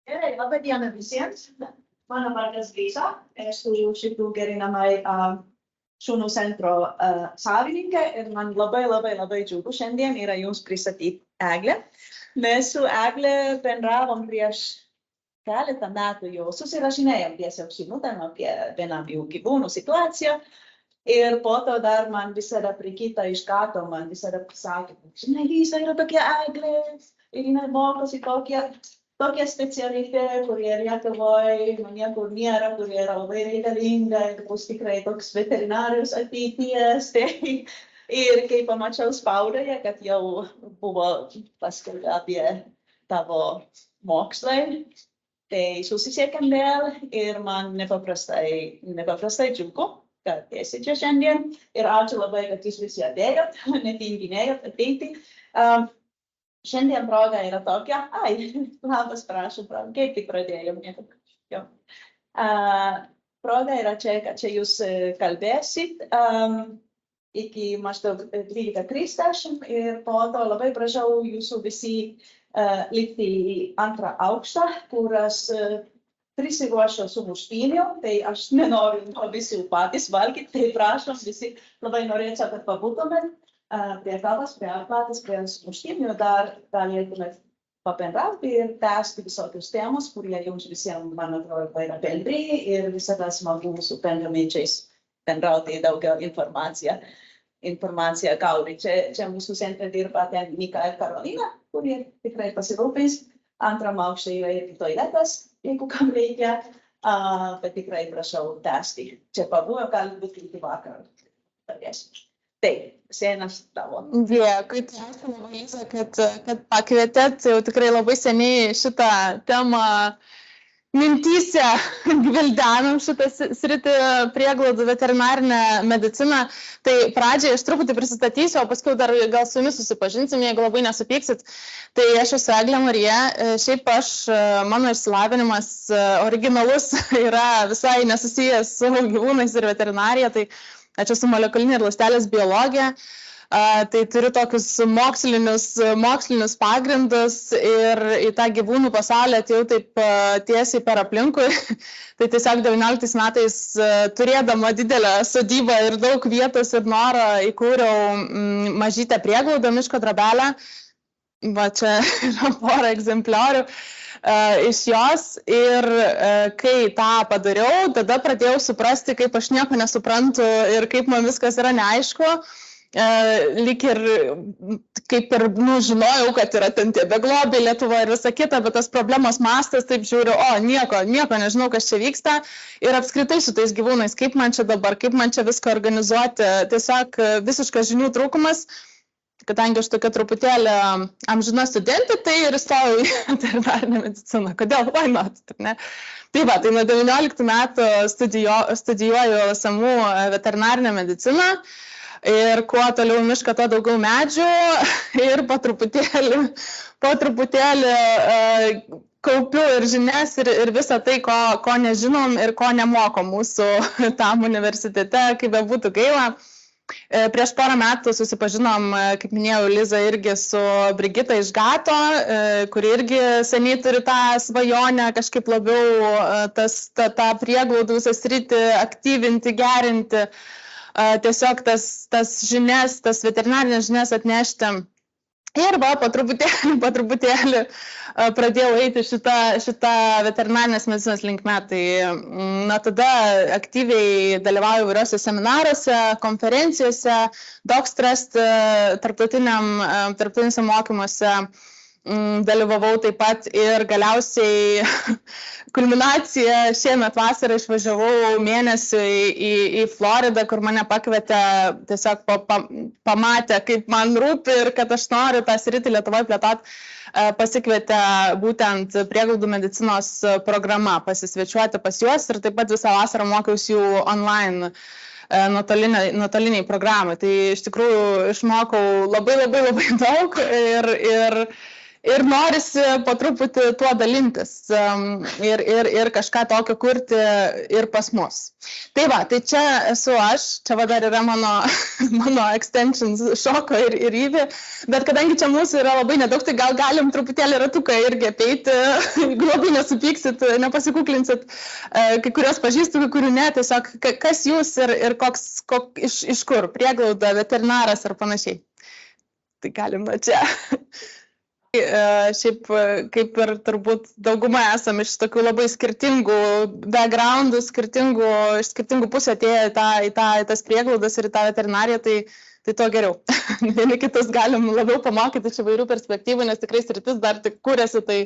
Gerai, laba diena visiems. Mano vardas Lisa, esu šitų gerinamai šunų centro savininkė ir man labai džiugu šiandien yra jums pristatyti Eglę. Mes su Egle bendravom prieš keletą metų jau susirašinėjom tiesiog žinutėm apie vienam gyvūnų situaciją. Ir po to dar man visada Brigita iš Gato man visada pasakė, žinai, Lisa yra tokia Eglė ir jinai mokosi tokia specialybė, kurie Lietuvoje niekur nėra, kurie yra labai reikalinga ir bus tikrai toks veterinarijos ateities. Ir kai pamačiau spaudoje, kad jau buvo paskelbta apie tavo mokslą, tai susisiekėm vėl ir man nepaprastai džiugu, kad esi čia šiandien. Ir ačiū labai, kad jūs visi atėjot, netinginėjot ateiti. Šiandien proga yra tokia, labas, prašau, kaip tik pradėjom. Proga yra čia, kad čia jūs kalbėsit iki maždaug 12:30 ir po to labai prašau jūsų visi lipti į antrą aukštą, kur aš prisiruošiau sumuštinių, tai aš nenoriu visi patys valgyti, tai prašom visi, labai norėčiau, kad pabūtumėt. Prie kavos, prie arbatos, prie sumuštinių dar galėtumėt pabendrauti ir tęsti visokius temus, kurie jums visiems, man atrodo, yra bendri ir visada smagu su bendraminčiais bendrauti daugiau informaciją gauti. Čia mūsų centre dirba ten Mika ir Karolina, kurie tikrai pasirūpins. Antram aukšte yra ir toiletas, jeigu kam reikia, bet tikrai prašau tęsti. Čia pabūjo, gali būti iki vakaro. Taip, sėnas tavo. Dėkui, ačiū labai, Lisa, kad pakvietėt. Jau tikrai labai seniai šitą temą mintyse gvildenam šitą sritį prieglaudų veterinarinę mediciną. Tai pradžiai aš truputį prisistatysiu, o paskui dar gal su jumis susipažinsim, jeigu labai nesupyksit. Tai aš esu Eglė Marija. Šiaip mano išsilavinimas originalus yra visai nesusijęs su gyvūnais ir veterinarija. Tai aš esu molekulinė ir ląstelės biologija, tai turiu tokius mokslinius pagrindus ir į tą gyvūnų pasaulį atėjau taip tiesiai per aplinkui. Tai tiesiog 19 metais turėdama didelę sodybą ir daug vietos ir norą įkūriau mažytę prieglaudą miško drobelę. Va čia yra pora egzempliorių iš jos ir kai tą padariau, tada pradėjau suprasti, kaip aš nieko nesuprantu ir kaip man viskas yra neaišku. Lyg ir kaip ir žinojau, kad yra ten tie beglobiai Lietuvoje ir visa kita, bet tas problemos mastas, taip žiūriu, nieko nežinau, kas čia vyksta ir apskritai su tais gyvūnais, kaip man čia dabar, kaip man čia viską organizuoti, tiesiog visiškas žinių trūkumas. Kadangi aš tokia truputėlį amžina studentė, tai ir įstojau į veterinarinę mediciną. Kodėl? Why not? Ne? Tai nuo 19 metų studijuoju SMU veterinarinę mediciną ir kuo toliau mišką, to daugiau medžių ir po truputėlį kaupiu ir žinias ir visą tai, ko nežinom ir ko nemoko mūsų tam universitete, kaip bebūtų gaila. Prieš porą metų susipažinom, kaip minėjau, Liza irgi su Brigita iš Gato, kuri irgi seniai turi tą svajonę kažkaip labiau tą prieglaudų visą sritį aktyvinti, gerinti, tiesiog tas žinias, tas veterinarinės žinias atnešti. Ir po truputėlį pradėjau eiti šitą veterinarinės medicinos linkme. Tai tada aktyviai dalyvauju įvairiuose seminaruose, konferencijose, DocStrust tarptautiniuose mokymuose dalyvavau taip pat ir galiausiai kulminacija šiemet vasarą išvažiavau mėnesiui į Floridą, kur mane pakvietė, tiesiog pamatė, kaip man rūpi ir kad aš noriu tą sritį Lietuvoje plėtoti, pasikvietė būtent prieglaudų medicinos programą pasisvečiuoti pas juos ir taip pat visą vasarą mokiausi jų online nuotoliniai programai. Tai iš tikrųjų išmokau labai daug ir norisi po truputį tuo dalintis ir kažką tokio kurti ir pas mus. Tai va, tai čia esu aš, čia va dar yra mano extensions Šoko ir Yvi, bet kadangi čia mūsų yra labai nedaug, tai gal galim truputėlį ratuką irgi apeiti, jeigu labai nesupyksit, nepasikuklinsit, kai kurios pažįstu, kai kurių ne, tiesiog kas jūs ir iš kur, prieglauda, veterinaras ar panašiai. Tai galim nuo čia. Šiaip kaip ir turbūt dauguma esam iš tokių labai skirtingų backgroundų, iš skirtingų pusės atėję į tas prieglaudas ir į tą veterinariją, tai to geriau. Vieni kitus galim labiau pamokyti iš įvairių perspektyvų, nes tikrai sritis dar tik kūrėsi, tai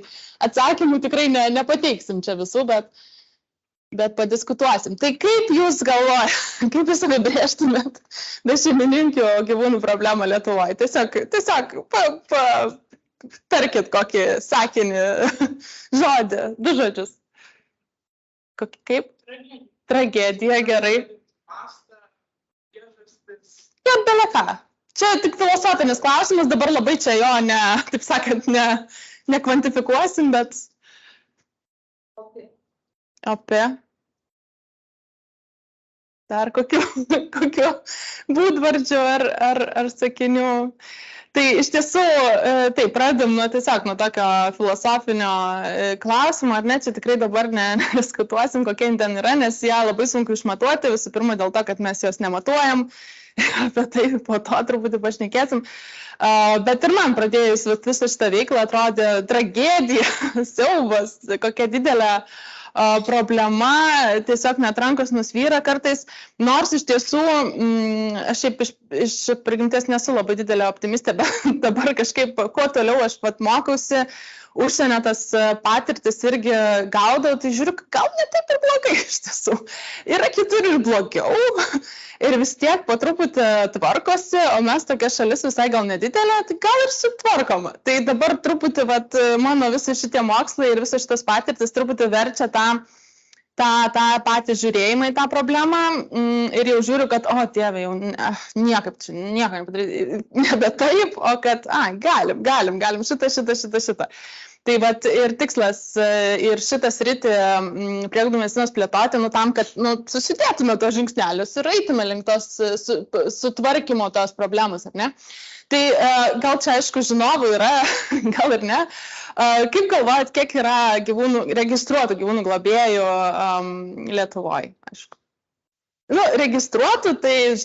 atsakymų tikrai nepateiksim čia visų, bet padiskutuosim. Tai kaip jūs galvojate, kaip jūs apibrėžtumėt bešeimininkių gyvūnų problemą Lietuvoje? Tiesiog tarkit kokį sakinį, žodį, 2 žodžius. Kaip? Tragedija, gerai. Ja, beleką. Čia tik filosofinis klausimas, dabar labai čia jo, taip sakant, nekvantifikuosim, bet... Apie. Dar kokiu būdvardžiu ar sakinių. Tai iš tiesų, tai pradedam tiesiog nuo tokio filosofinio klausimo, ar ne, čia tikrai dabar nediskutuosim, kokia ten yra, nes ją labai sunku išmatuoti, visų pirma dėl to, kad mes jos nematuojam, apie tai po to truputį pašnekėsim. Bet ir man pradėjus visą šitą veiklą atrodė tragedija, siaubas, kokia didelė problema, tiesiog net rankos nusvyra kartais, nors iš tiesų, aš šiaip iš prigimties nesu labai didelė optimistė, bet dabar kažkaip, kuo toliau aš pat mokausi, užsienio tas patirtis irgi gaudau, tai žiūriu, gal ne taip ir blogai iš tiesų. Yra kitur ir blogiau. Ir vis tiek po truputį tvarkosi, o mes tokia šalis visai gal nedidelė, tai gal ir sutvarkoma. Tai dabar truputį mano visi šitie mokslai ir visas šitas patirtis truputį verčia tą patį žiūrėjimą į tą problemą ir jau žiūriu, kad, Dieve, jau nieko nepadaryti, nebe taip, o kad, galim, šitą. Tai vat ir tikslas ir šitas rytį prieglaudos medicinos plėtoti, tam, kad susidėtume tos žingsnelius ir eitume link tos sutvarkymo tos problemos, ar ne? Tai gal čia, aišku, žinovų yra, gal ir ne. Kaip galvojat, kiek yra registruotų gyvūnų globėjų Lietuvoje, aišku? Registruotų tai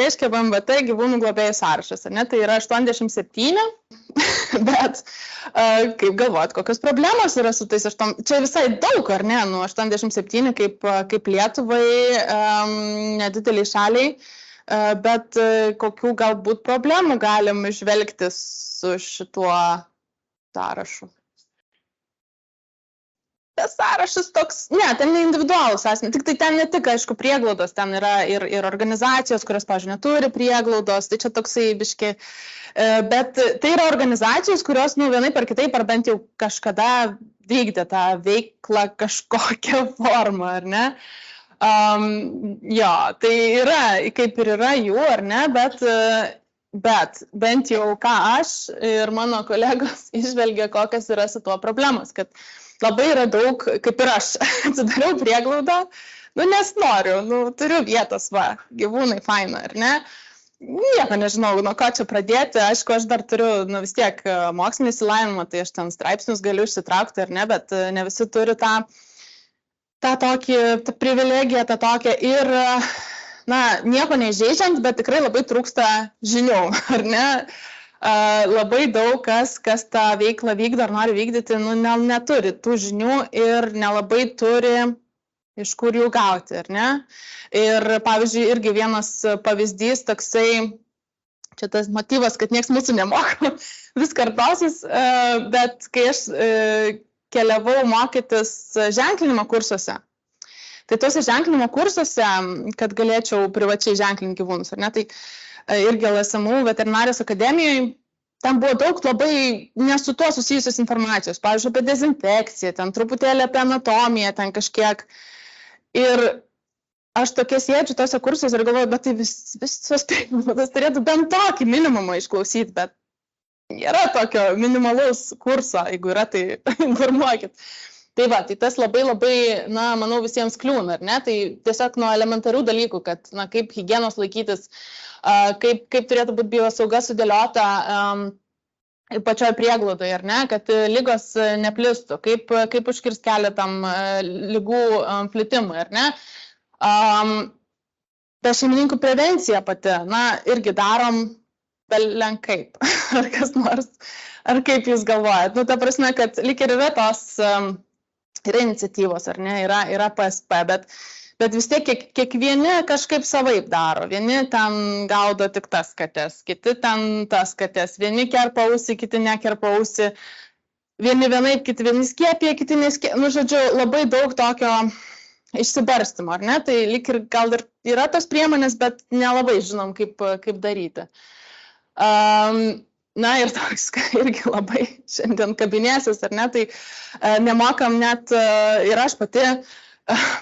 reiškia VMVT gyvūnų globėjų sąrašas, ar ne? Tai yra 87, bet kaip galvojat, kokios problemos yra su tais 8? Čia visai daug, ar ne? 87 kaip Lietuvai, nedideliai šaliai, bet kokių galbūt problemų galim išvelgti su šituo sąrašu? Tas sąrašas toks, ten ne individualus asmenys, tik tai ten ne tik, aišku, prieglaudos, ten yra ir organizacijos, kurios, pavyzdžiui, neturi prieglaudos, tai čia toksai biški, bet tai yra organizacijos, kurios, vienaip ar kitaip, ar bent jau kažkada vykdė tą veiklą kažkokią formą, ar ne? Jo, tai yra, kaip ir yra jų, ar ne, bet bent jau ką aš ir mano kolegos išvelgia, kokias yra su tuo problemos, kad labai yra daug, kaip ir aš, atsidariau prieglaudą, nes noriu, turiu vietos, gyvūnai faina, ar ne? Nieko nežinau, nuo ko čia pradėti, aišku, aš dar turiu, vis tiek mokslinį išsilavinimą, tai aš ten straipsnius galiu išsitraukti, ar ne, bet ne visi turi tą privilegiją, tą tokią ir, nieko neįžeidžiant, bet tikrai labai trūksta žinių, ar ne? Labai daug kas tą veiklą vykdo ar nori vykdyti, neturi tų žinių ir nelabai turi iš kur jų gauti, ar ne? Ir, pavyzdžiui, irgi vienas pavyzdys toksai, čia tas motyvas, kad nieks mūsų nemoka, vis kartosis, bet kai aš keliavau mokytis ženklinimo kursuose, tai tuose ženklinimo kursuose, kad galėčiau privačiai ženklinti gyvūnus, ar ne, tai irgi LSMU veterinarijos akademijoje, ten buvo daug labai nesu tuo susijusios informacijos, pavyzdžiui, apie dezinfekciją, ten truputėlį apie anatomiją, ten kažkiek. Ir aš tokia sėdžiu tose kursuose ir galvoju, bet tai visos prieglaudos turėtų bent tokį minimumą išklausyti, bet nėra tokio minimalaus kurso, jeigu yra, tai informuokit. Tai va, tai tas labai, na, manau, visiems kliūna, ar ne? Tai tiesiog nuo elementarių dalykų, kad, na, kaip higienos laikytis, kaip turėtų būti biosauga sudėliota pačioje prieglaudoje, ar ne? Kad lygos neplistų, kaip užkirsti kelią tam lygų plitimui, ar ne? Be šeimininkų prevencija pati, na, irgi darom belenkaip, ar kas nors, ar kaip jūs galvojat. Nu, ta prasme, kad lyg ir yra tos... yra iniciatyvos, ar ne, yra PSP, bet vis tiek kiekvieni kažkaip savaip daro. Vieni ten gaudo tik tas kates, kiti ten tas kates, vieni kerpa ausį, kiti nekerpa ausį, vieni vienaip, kiti vieni skiepė, kiti neskiepė. Nu, žodžiu, labai daug tokio išsibarstymo, ar ne? Tai lyg ir gal ir yra tos priemonės, bet nelabai žinom, kaip daryti. Na ir toks irgi labai šiandien kabinėsis, ar ne, tai nemokam net ir aš pati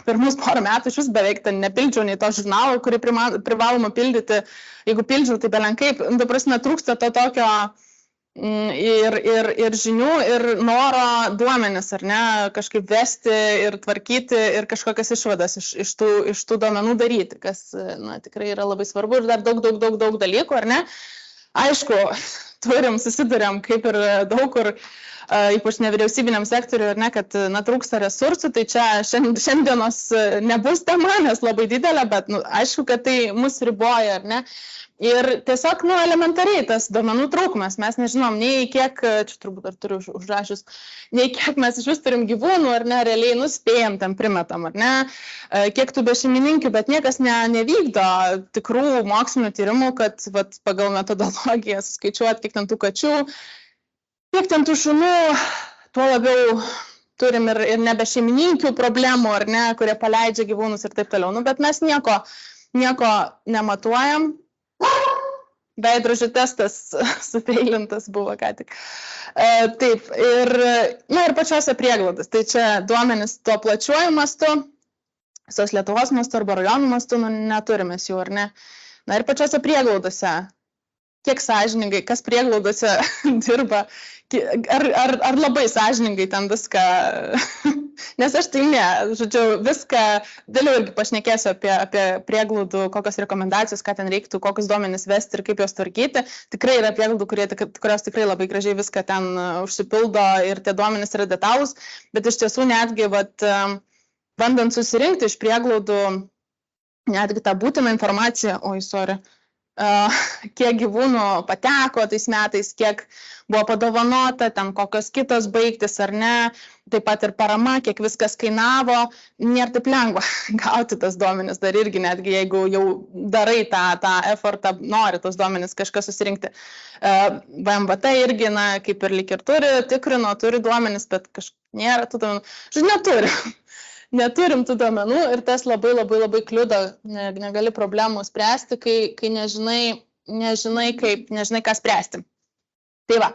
pirmus porą metų iš vis beveik ten nepildžiau nei to žurnalo, kurį privaloma pildyti, jeigu pildžiau, tai belenkaip, ta prasme, trūksta to tokio ir žinių, ir noro duomenis, ar ne, kažkaip vesti ir tvarkyti ir kažkokias išvadas iš tų duomenų daryti, kas, na, tikrai yra labai svarbu ir dar daug dalykų, ar ne. Aišku, susiduriam kaip ir daug kur, ypač nevyriausybiniam sektoriui, ar ne, kad, na, trūksta resursų, tai čia šiandienos nebus tema, nes labai didelė, bet, nu, aišku, kad tai mus riboja, ar ne. Ir tiesiog, nu, elementariai tas duomenų trūkumas, mes nežinom nei kiek, čia turbūt dar turiu užrašius, nei kiek mes iš vis turim gyvūnų, ar ne, realiai nuspėjam, ten primetam, ar ne, kiek tų bešeimininkių, bet niekas nevykdo tikrų mokslinių tyrimų, kad vat, pagal metodologiją suskaičiuot, kiek ten tų kačių, kiek ten tų šunų, tuo labiau turim ir nebešeimininkių problemų, ar ne, kurie paleidžia gyvūnus ir taip toliau. Nu, bet mes nieko nematuojam. Veidrodžių testas sufeilintas buvo ką tik. Taip, ir pačiose prieglaudos. Tai čia duomenys tuo plačiuoju mastu, visos Lietuvos mastu arba rajonų mastu, nu, neturime jų, ar ne. Na ir pačiose prieglaudose, kiek sąžiningai, kas prieglaudose dirba, ar labai sąžiningai ten viską, nes aš tai ne, žodžiu, viską, vėliau irgi pašnekėsiu apie prieglaudų, kokios rekomendacijos, ką ten reiktų, kokius duomenis vesti ir kaip juos tvarkyti. Tikrai yra prieglaudų, kurios tikrai labai gražiai viską ten užsipildo ir tie duomenys yra detalūs, bet iš tiesų netgi, bandant susirinkti iš prieglaudų, netgi tą būtiną informaciją, kiek gyvūnų pateko tais metais, kiek buvo padovanota, ten kokios kitos baigtis ar ne, taip pat ir parama, kiek viskas kainavo, nėra taip lengva gauti tas duomenis, dar irgi netgi jeigu jau darai tą effortą, nori tos duomenis kažkas susirinkti. VMVT irgi, na, kaip ir lyg ir turi duomenis, bet nėra tų duomenų, žodžiu, neturim tų duomenų ir tas labai kliudo, negali problemų spręsti, kai nežinai ką spręsti. Tai va,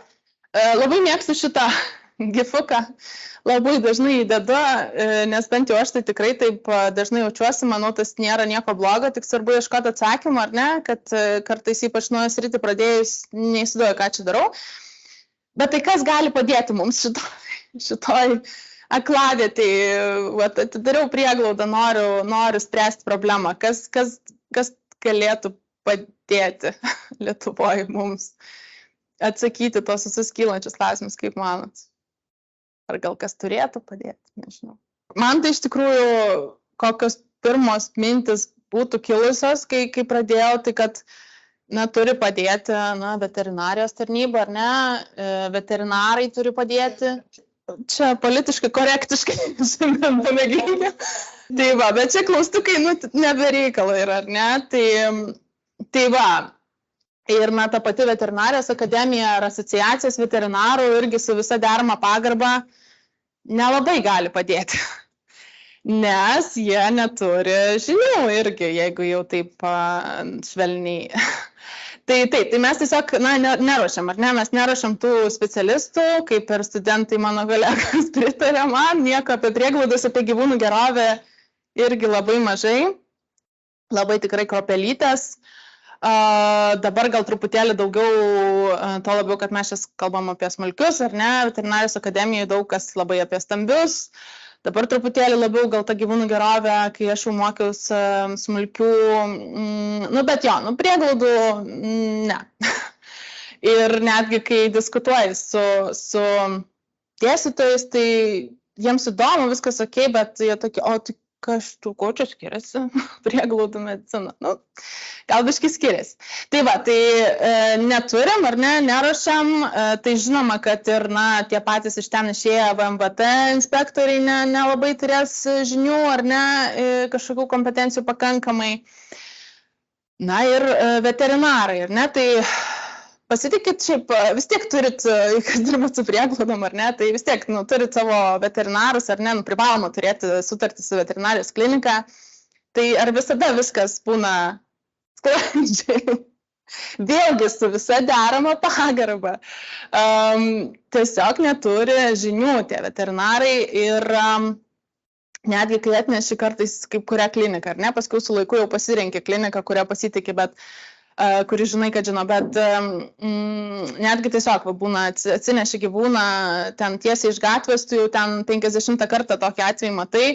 labai mėgstu šitą gifuką, labai dažnai įdedu, nes bent jau aš tai tikrai taip dažnai jaučiuosi, manau, tas nėra nieko blogo, tik svarbu ieškoti atsakymą, ar ne, kad kartais ypač naują sritį pradėjus neįsivaizduoju, ką čia darau. Bet tai kas gali padėti mums šitoj aklavietėj, atidariau prieglaudą, noriu spręsti problemą. Kas galėtų padėti Lietuvoje mums atsakyti tos visus kylančius klausimus, kaip manot? Ar gal kas turėtų padėti? Nežinau. Man tai iš tikrųjų kokios pirmos mintis būtų kilusios, kai pradėjau, tai kad turi padėti veterinarijos tarnyba, ar ne? Veterinarai turi padėti. Čia politiškai korektiškai šiandien pamėginti. Tai va, bet čia klaustukai nebereikalo yra, ar ne? Tai va, ir ta pati veterinarijos akademija ar asociacijos veterinarų irgi su visa derama pagarba nelabai gali padėti. Nes jie neturi žinių irgi, jeigu jau taip švelniai. Tai mes tiesiog neruošiam, ar ne? Mes neruošiam tų specialistų, kaip ir studentai mano kolegos pritarė man, nieko apie prieglaudas, apie gyvūnų gerovę irgi labai mažai, labai tikrai kruopelytės. Dabar gal truputėlį daugiau, to labiau, kad mes čia kalbam apie smulkius, ar ne, veterinarijos akademijoje daug kas labai apie stambius. Dabar truputėlį labiau gal ta gyvūnų gerovė, kai aš jau mokiausi smulkių, bet jo, prieglaudų, ne. Ir netgi, kai diskutuoju su dėstytojais, tai jiems įdomu, viskas ok, bet jie tokie, tai ko čia skiriasi prieglaudų medicina? Gal biškai skiriasi. Tai va, tai neturim, ar ne, neruošiam, tai žinoma, kad ir, tie patys iš ten išėję VMVT inspektoriai nelabai turės žinių, ar ne, kažkokių kompetencijų pakankamai. Ir veterinarai, ar ne, tai pasitikit šiaip, vis tiek turit, kas dirbat su prieglaudom, ar ne, tai vis tiek, turit savo veterinarus, ar ne, privaloma turėti sutartį su veterinarijos klinika, tai ar visada viskas būna sklandžiai? Vėlgi su visa derama pagarba. Tiesiog neturi žinių tie veterinarai ir netgi kai atneši kartais kaip kurią kliniką, ar ne, paskui su laiku jau pasirenki kliniką, kurią pasitikė, bet kuri žinai, kad žino, bet netgi tiesiog būna atsineši gyvūną ten tiesiai iš gatvės, tu jau ten 50 kartą tokį atvejį matai,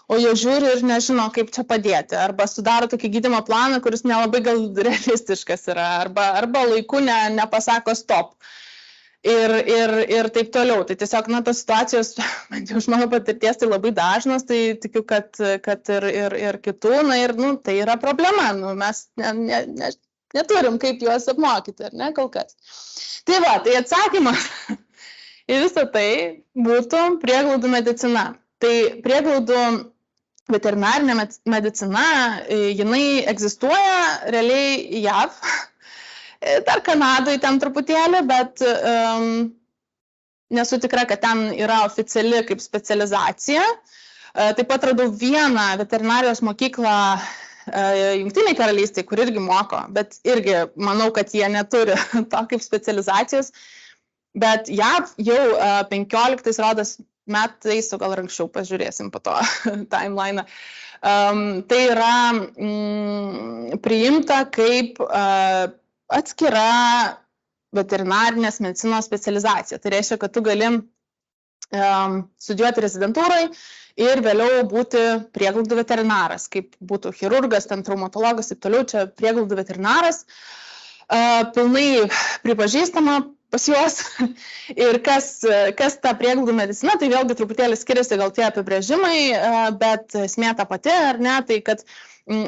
o jie žiūri ir nežino, kaip čia padėti. Arba sudaro tokį gydymo planą, kuris nelabai gal realistiškas yra, arba laiku nepasako stop. Ir taip toliau. Tai tiesiog, tos situacijos, iš mano patirties, tai labai dažnos, tai tikiu, kad ir kitų, ir tai yra problema. Mes neturim kaip juos apmokyti, ar ne, kol kas. Tai va, tai atsakymas į visą tai būtų prieglaudų medicina. Tai prieglaudų veterinarinė medicina, jinai egzistuoja realiai JAV, dar Kanadoje ten truputėlį, bet nesu tikra, kad ten yra oficiali kaip specializacija. Taip pat radau vieną veterinarijos mokyklą Jungtinėje karalystėje, kur irgi moko, bet irgi manau, kad jie neturi to kaip specializacijos, bet JAV jau 15 rodos metais, o gal anksčiau pažiūrėsim po to timeline. Tai yra priimta kaip atskira veterinarinės medicinos specializacija. Tai reiškia, kad tu gali studijuoti rezidentūrai ir vėliau būti prieglaudų veterinaras, kaip būtų chirurgas, ten traumatologas, taip toliau, čia prieglaudų veterinaras, pilnai pripažįstama pas juos. Ir kas ta prieglaudų medicina, tai vėlgi truputėlį skiriasi gal tie apibrėžimai, bet esmė ta pati, ar ne, tai kad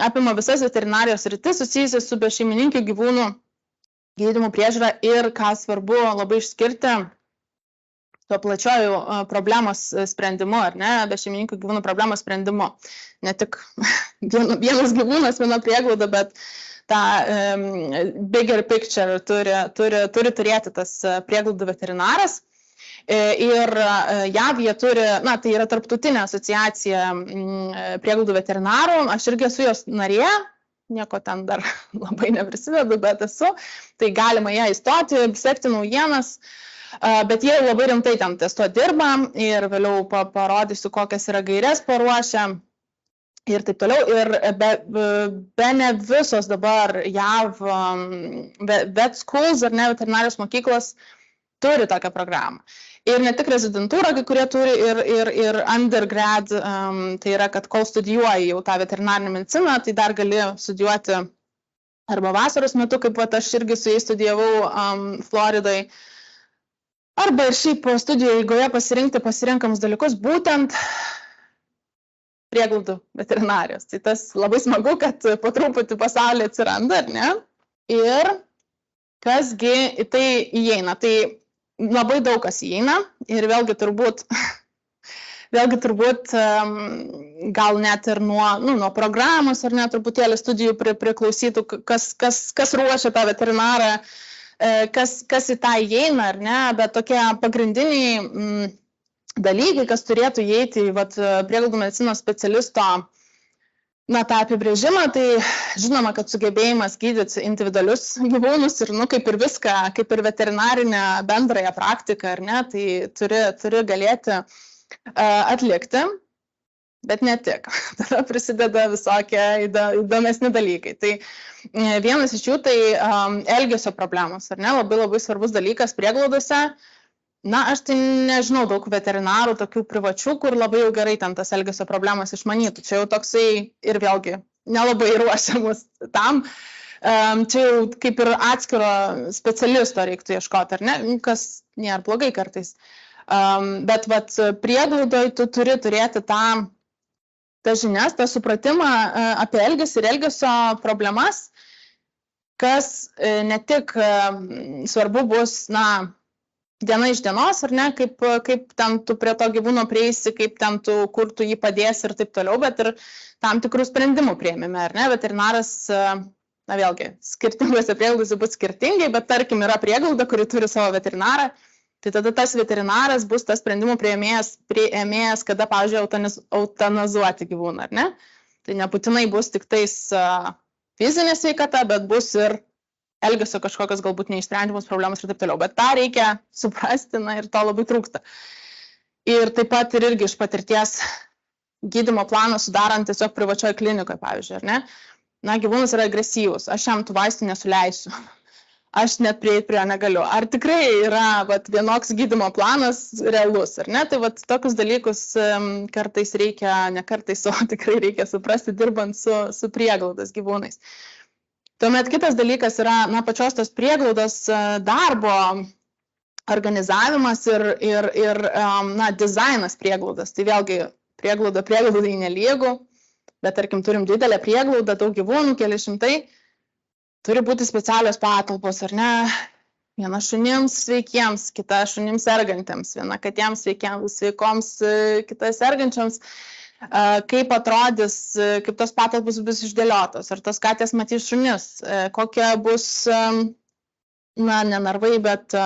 apima visas veterinarijos sritis susijusias su bešeimininkių gyvūnų gydymo priežiūra ir, ką svarbu labai išskirti, tuo plačiojų problemos sprendimu, ar ne, bešeimininkų gyvūnų problemos sprendimu. Ne tik vienas gyvūnas, viena prieglauda, bet tą bigger picture turi turėti tas prieglaudų veterinaras. Ir JAV jie turi, tai yra tarptautinė asociacija prieglaudų veterinarų, aš irgi esu jos narė, nieko ten dar labai neprisidedu, bet esu, tai galima ją įstoti, sekti naujienas. Bet jie labai rimtai ten ties to dirba ir vėliau parodysiu, kokias yra gaires paruošę ir taip toliau. Ir be ne visos dabar JAV vet schools ar ne veterinarijos mokyklos turi tokią programą. Ir ne tik rezidentūra, kai kurie turi ir undergrad, tai yra, kad kol studijuoji jau tą veterinarinę mediciną, tai dar gali studijuoti arba vasaros metu, kaip aš irgi su jais studijavau Floridai, arba ir šiaip studijų eigoje pasirinkamus dalykus, būtent prieglaudų veterinarijos. Tai tas labai smagu, kad po truputį pasaulyje atsiranda, ar ne? Ir kasgi į tai įeina. Tai labai daug kas įeina ir vėlgi turbūt gal net ir nuo programos, ar ne, truputėlį studijų priklausytų, kas ruošia tą veterinarą, kas į tą įeina, ar ne, bet tokie pagrindiniai dalykai, kas turėtų įeiti į prieglaudų medicinos specialisto tą apibrėžimą, tai žinoma, kad sugebėjimas gydyti individualius gyvūnus ir kaip ir viską, kaip ir veterinarinę bendrąją praktiką, ar ne, tai turi galėti atlikti. Bet ne tik. Tada prisideda visokie įdomesni dalykai. Tai vienas iš jų tai elgesio problemos, ar ne? Labai labai svarbus dalykas prieglaudose. Na, aš tai nežinau daug veterinarų, tokių privačių, kur labai jau gerai ten tas elgesio problemas išmanytų. Čia jau toksai ir vėlgi nelabai ruošiamus tam. Čia jau kaip ir atskiro specialisto reiktų ieškoti, ar ne? Kas nėra blogai kartais. Bet prieglaudoj tu turi turėti tas žinias, tą supratimą apie elgesį ir elgesio problemas, kas ne tik svarbu bus, diena iš dienos, ar ne, kaip ten tu prie to gyvūno prieisi, kur tu jį padėsi ir taip toliau, bet ir tam tikrų sprendimų priėmime, ar ne, veterinaras, vėlgi, skirtingose prieglaudose bus skirtingai, bet tarkim yra prieglauda, kuri turi savo veterinarą, tai tada tas veterinaras bus tas sprendimų priėmėjas, kada, pavyzdžiui, eutanazuoti gyvūną, ar ne? Tai nebūtinai bus tik tais fizinė sveikata, bet bus ir elgesio kažkokios galbūt neišsprendžiamos problemos ir taip toliau. Bet tą reikia suprasti, ir to labai trūksta. Ir taip pat ir irgi iš patirties gydymo planą sudarant tiesiog privačioje klinikoje, pavyzdžiui, ar ne? Gyvūnas yra agresyvus, aš jam tų vaistų nesuleisiu. Aš net prieiti prie jo negaliu. Ar tikrai yra vienoks gydymo planas realus, ar ne? Tai tokius dalykus kartais reikia, ne kartais, o tikrai reikia suprasti dirbant su prieglaudos gyvūnais. Tuomet kitas dalykas yra pačios tos prieglaudos darbo organizavimas ir dizainas prieglaudos. Tai vėlgi prieglaudai nelygu, bet tarkim turim didelę prieglaudą, daug gyvūnų, keli šimtai. Turi būti specialios patalpos, ar ne? Viena šunims sveikiems, kita šunims sergantiems, viena katėms sveikoms, kita sergančioms. Kaip atrodys, kaip tos patalpos bus išdėliotos, ar tos katės matys šunis, kokia bus, ne narvai, bet,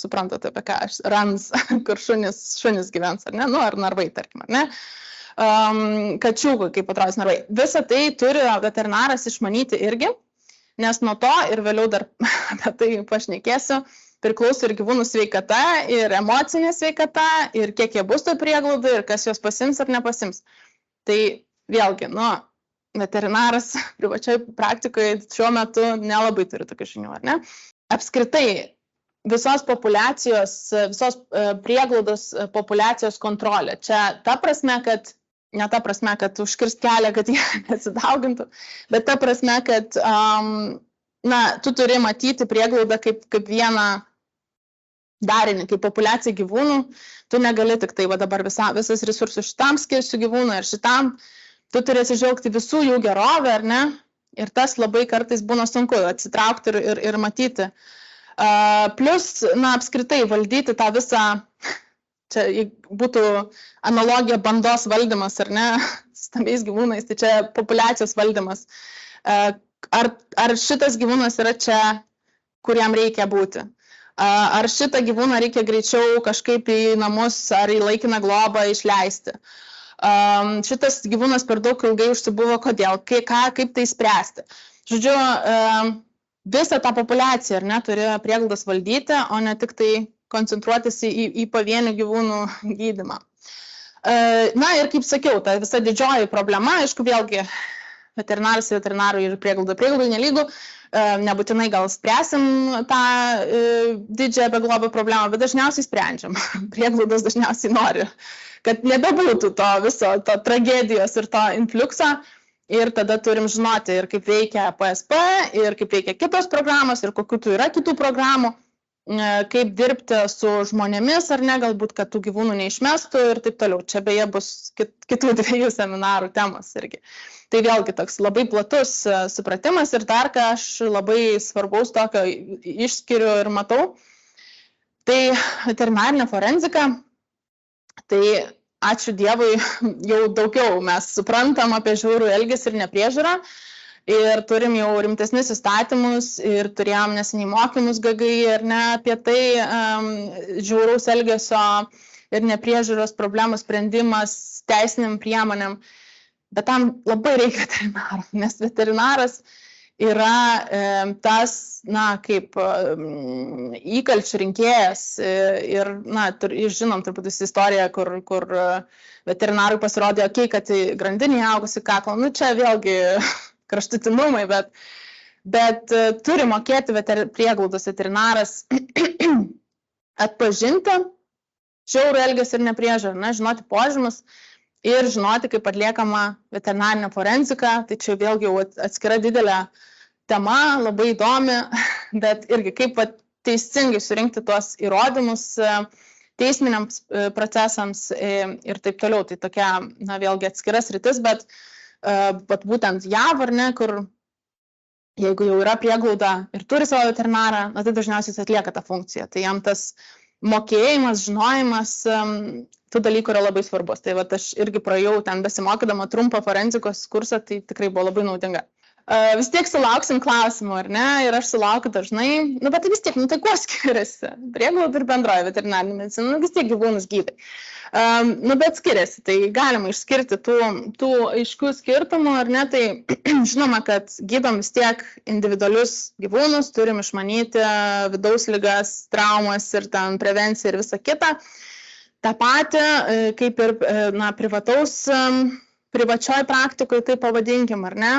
suprantate apie ką aš, rans, kur šunis gyvens, ar ne? Ar narvai, tarkim, ar ne? Kačiukų, kaip atrodys narvai. Visą tai turi veterinaras išmanyti irgi. Nes nuo to ir vėliau dar apie tai pašnekėsiu, priklauso ir gyvūnų sveikata, ir emocinė sveikata, ir kiek jie bus to prieglaudai, ir kas juos pasims ar nepasims. Tai vėlgi, veterinaras privačioj praktikoje šiuo metu nelabai turi tokių žinių, ar ne? Apskritai, visos prieglaudos populiacijos kontrolė. Čia ta prasme, kad ne ta prasme, kad užkirst kelią, kad jie nesidaugintų, bet ta prasme, kad tu turi matyti prieglaudą kaip vieną darinį, kaip populiaciją gyvūnų. Tu negali tik tai dabar visas resursus šitam skirsiu gyvūnui ir šitam. Tu turi atsižvelgti visų jų gerovę, ar ne? Ir tas labai kartais būna sunku atsitraukti ir matyti. Plus, apskritai valdyti tą visą... Čia būtų analogija bandos valdymas, ar ne, stambiais gyvūnais, tai čia populiacijos valdymas. Ar šitas gyvūnas yra čia, kur jam reikia būti? Ar šitą gyvūną reikia greičiau kažkaip į namus ar į laikiną globą išleisti? Šitas gyvūnas per daug ilgai užsibuvo, kodėl? Kaip tai spręsti? Žodžiu, visą tą populiaciją, ar ne, turi prieglaudos valdyti, o ne tik tai koncentruotis į pavienių gyvūnų gydymą. Ir kaip sakiau, ta visa didžioji problema, aišku, vėlgi veterinaras ir veterinarų ir prieglauda nelygų, nebūtinai gal spręsim tą didžiąją beglobio problemą, bet dažniausiai sprendžiam. Prieglaudos dažniausiai nori, kad nebebūtų to viso, to tragedijos ir to infliukso. Ir tada turim žinoti ir kaip veikia PSP, ir kaip veikia kitos programos, ir kokių tų yra kitų programų. Kaip dirbti su žmonėmis, ar ne, galbūt, kad tų gyvūnų neišmestų ir taip toliau. Čia beje bus kitų 2 seminarų temos irgi. Tai vėlgi toks labai platus supratimas ir dar, ką aš labai svarbaus tokio išskiriu ir matau, tai veterinarinė forenzika. Tai ačiū Dievui, jau daugiau mes suprantam apie žiaurų elgesį ir nepriežiūrą. Ir turim jau rimtesnius įstatymus ir turėjom neseniai mokymus GGI ir ne apie tai žiauraus elgesio ir nepriežiūros problemų sprendimas teisiniam priemonėm. Bet tam labai reikia veterinaro, nes veterinaras yra tas, kaip įkalčių rinkėjas ir, žinom turbūt istoriją, kur veterinarai pasirodė, kad grandinė augusi kaklą, čia vėlgi kraštutinumai, bet turi mokėti prieglaudos veterinaras atpažinti žiaurų elgesį ir nepriežiūrą, žinoti požymius ir žinoti, kaip atliekama veterinarinė forenzika. Tai čia vėlgi jau atskira didelė tema, labai įdomi, bet irgi kaip teisingai surinkti tuos įrodymus teisminiams procesams ir taip toliau. Tai tokia, vėlgi atskiras rytis, bet būtent JAV, ar ne, kur jeigu jau yra prieglauda ir turi savo veterinarą, tai dažniausiai jis atlieka tą funkciją. Tai jam tas mokėjimas, žinojimas tų dalykų yra labai svarbus. Tai aš irgi praėjau ten besimokydama trumpą forenzikos kursą, tai tikrai buvo labai naudinga. Vis tiek sulauksim klausimų, ar ne? Ir aš sulaukiu dažnai, bet vis tiek, tai kuo skiriasi? Prieglauda ir bendroji veterinarinė medicina, vis tiek gyvūnus gydai. Bet skiriasi, tai galima išskirti tų aiškių skirtumų, ar ne? Tai žinoma, kad gydom vis tiek individualius gyvūnus, turim išmanyti vidaus ligas, traumas ir ten prevenciją ir visą kitą. Ta pati, kaip ir privačioj praktikoje, tai pavadinkim, ar ne?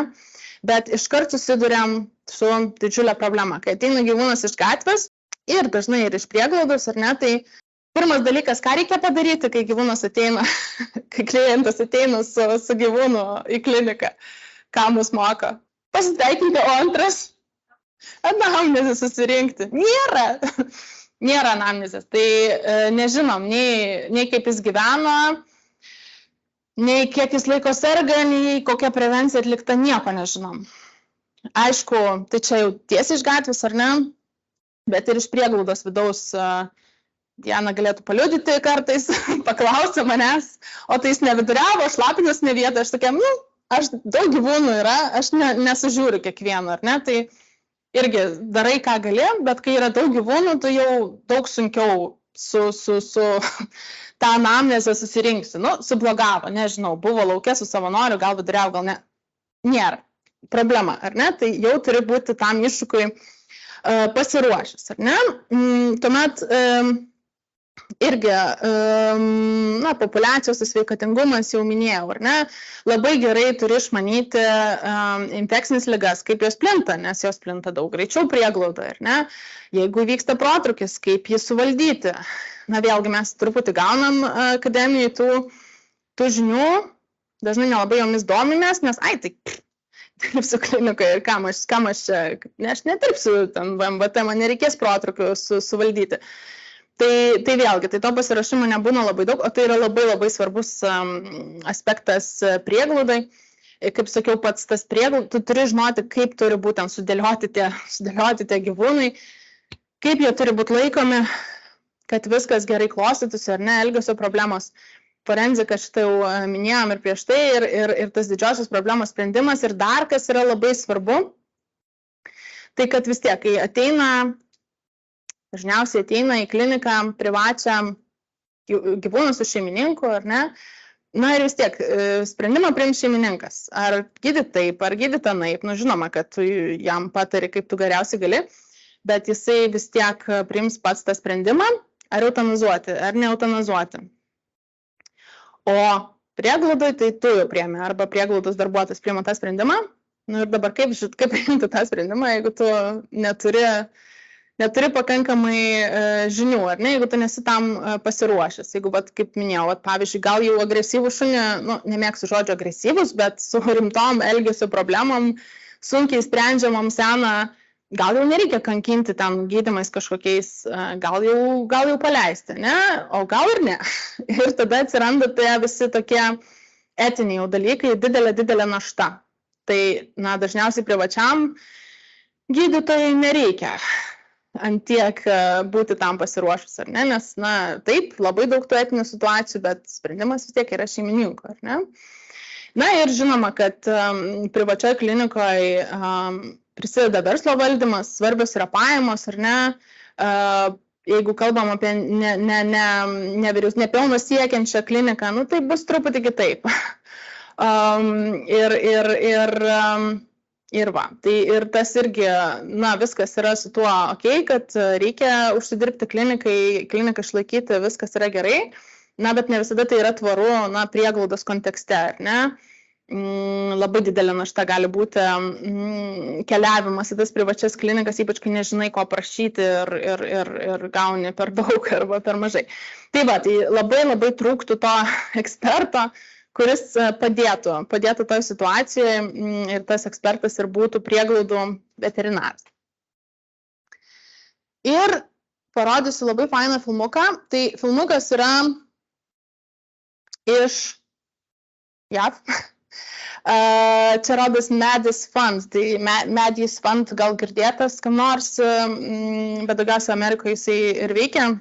Bet iškart susiduriam su didžiulė problema. Kai ateina gyvūnas iš gatvės ir dažnai ir iš prieglaudos, ar ne, tai pirmas dalykas, ką reikia padaryti, kai gyvūnas ateina, kai klientas ateina su gyvūnu į kliniką, ką mus moko? Pasiteikinti, o antras anamnezę susirinkti. Nėra anamnezės. Tai nežinom nei kaip jis gyveno, nei kiek jis laiko serga, nei kokia prevencija atlikta, nieko nežinom. Aišku, tai čia jau tiesiai iš gatvės, ar ne, bet ir iš prieglaudos vidaus Diana galėtų paliudyti kartais, paklausė manęs, o tai jis neviduriavo, šlapinas ne vietą, aš tokia, aš daug gyvūnų yra, aš nesužiūriu kiekvieno, ar ne, tai irgi darai, ką gali, bet kai yra daug gyvūnų, tai jau daug sunkiau su tą anamnezę susirinksi. Sublogavo, nežinau, buvo lauke su savanoriu, gal viduriavo, gal ne. Nėra problema, ar ne? Tai jau turi būti tam iššūkiui pasiruošęs, ar ne? Tuomet irgi, populiacijos sveikatingumas jau minėjau, ar ne? Labai gerai turi išmanyti infekcinės ligas, kaip jos plinta, nes jos plinta daug greičiau prieglaudoje, ar ne? Jeigu vyksta protrūkis, kaip jį suvaldyti. Vėlgi mes truputį gaunam akademijai tų žinių, dažnai nelabai jomis domimės, nes, tai dirbsiu klinikoje ir kam aš čia, aš nedirbsiu ten VMVT, man nereikės protrūkių suvaldyti. Tai vėlgi, tai to pasiruošimo nebūna labai daug, o tai yra labai labai svarbus aspektas prieglaudai. Kaip sakiau, pats tas prieglaudai, tu turi žinoti, kaip turi būtent sudėlioti tie gyvūnai, kaip jie turi būti laikomi, kad viskas gerai klostytųsi, ar ne, elgesio problemos. Forenzika šitą jau minėjom ir prieš tai, ir tas didžiosios problemos sprendimas. Ir dar, kas yra labai svarbu, tai kad vis tiek, kai dažniausiai ateina į kliniką privačią gyvūnų su šeimininku, ar ne, ir vis tiek sprendimą priims šeimininkas. Ar gydyti taip, ar gydyti anaip. Žinoma, kad tu jam patari, kaip tu geriausiai gali, bet jisai vis tiek priims pats tą sprendimą, ar eutanizuoti, ar neeutanizuoti. O prieglaudai, tai tu jau priemi, arba prieglaudos darbuotojas priima tą sprendimą. Ir dabar kaip priimti tą sprendimą, jeigu tu neturi pakankamai žinių, ar ne, jeigu tu nesi tam pasiruošęs. Jeigu, kaip minėjau, pavyzdžiui, gal jau agresyvų šunį, nemėgsiu žodžio agresyvus, bet su rimtom elgesio problemom, sunkiai sprendžiamom seną, gal jau nereikia kankinti ten gydymais kažkokiais, gal jau paleisti, ne? O gal ir ne. Ir tada atsiranda visi tokie etiniai jau dalykai, didelė našta. Tai, dažniausiai privačiam gydytojai nereikia antiek būti tam pasiruošus, ar ne? Nes, taip, labai daug tų etinių situacijų, bet sprendimas vis tiek yra šeimininko, ar ne? Ir žinoma, kad privačioje klinikoje prisideda verslo valdymas, svarbios yra pajamos, ar ne? Jeigu kalbam apie nepelno siekiančią kliniką, tai bus truputį kitaip. Ir va, tai ir tas irgi, na, viskas yra su tuo ok, kad reikia užsidirbti kliniką išlaikyti, viskas yra gerai, na, bet ne visada tai yra tvaru, na, prieglaudos kontekste, ar ne? Labai didelė našta gali būti keliavimas į tas privačias klinikas, ypač kai nežinai, ko prašyti ir gauni per daug arba per mažai. Tai va, tai labai trūktų to eksperto, kuris padėtų toj situacijoje ir tas ekspertas ir būtų prieglaudų veterinaras. Ir parodysiu labai fainą filmuką. Tai filmukas yra iš JAV. Čia rodas Medis Fund, tai Medis Fund gal girdėtas kam nors, bet daugiausia Amerikoje jisai ir veikia.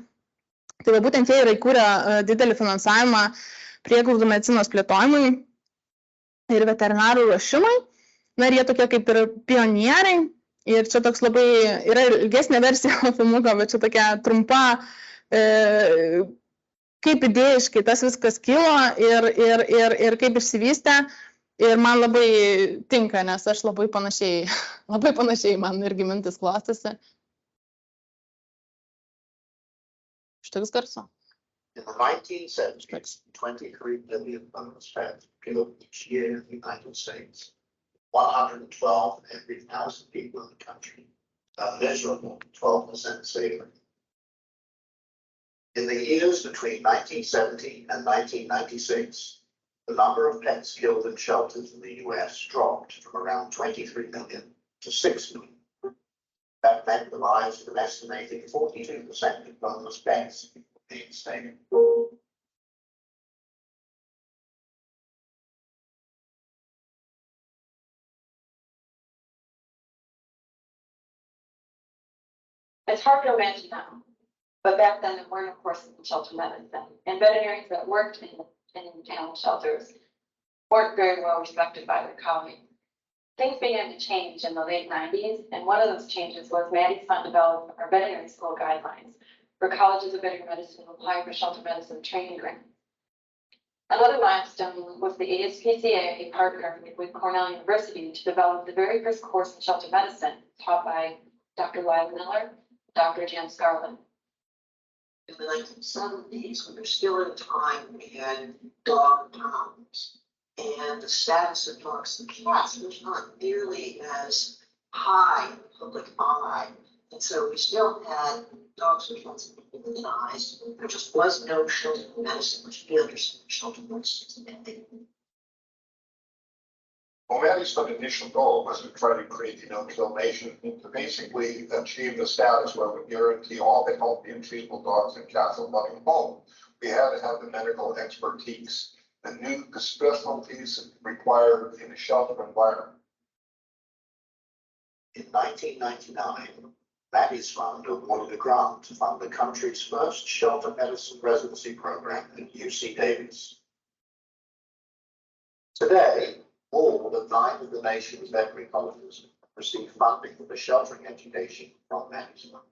Tai va, būtent jie yra įkūrę didelį finansavimą prieglaudų medicinos plėtojimui ir veterinarų ruošimui. Na ir jie tokie kaip ir pionieriai. Ir čia toks labai, yra ilgesnė versija filmuko, bet čia tokia trumpa, kaip idėjiškai tas viskas kilo ir kaip išsivystė. Ir man labai tinka, nes aš labai panašiai man irgi mintis klostėsi. Šitoks garso. In the 1970s, 23 billion was spent each year in the United States. 112 every 1,000 people in the country. A miserable 12% saving. In the years between 1970 and 1996, the number of pets killed in shelters in the US dropped from around 23 million to 6 million. That meant the lives of an estimated 42% of homeless pets being saved. It's hard to imagine now, but back then there weren't, of course, shelter medicine, and veterinarians that worked in animal shelters weren't very well respected by their colleagues. Things began to change in the late 90s, and one of those changes was Maddie's Fund developed our veterinary school guidelines for colleges of veterinary medicine to apply for shelter medicine training grants. Another milestone was the ASPCA partnered with Cornell University to develop the very first course in shelter medicine taught by Dr. Lyle Miller, Dr. Jan Scarlett. In the 1970s, we were still in a time we had dog pounds, and the status of dogs and cats was not nearly as high in the public eye. And so we still had dogs and cats euthanized. There just was no shelter medicine, which we understand shelter medicine today. Well, Maddie's Fund initial goal was to try to create the no-kill nation to basically achieve the status where we guarantee all the healthy and treatable dogs and cats a loving home. We had to have the medical expertise, the specialties required in a shelter environment. In 1999, Maddie's Fund awarded a grant to fund the country's first shelter medicine residency program at UC Davis. Today, all but 9 of the nation's veterinary colleges receive funding for sheltering education from Maddie's Fund.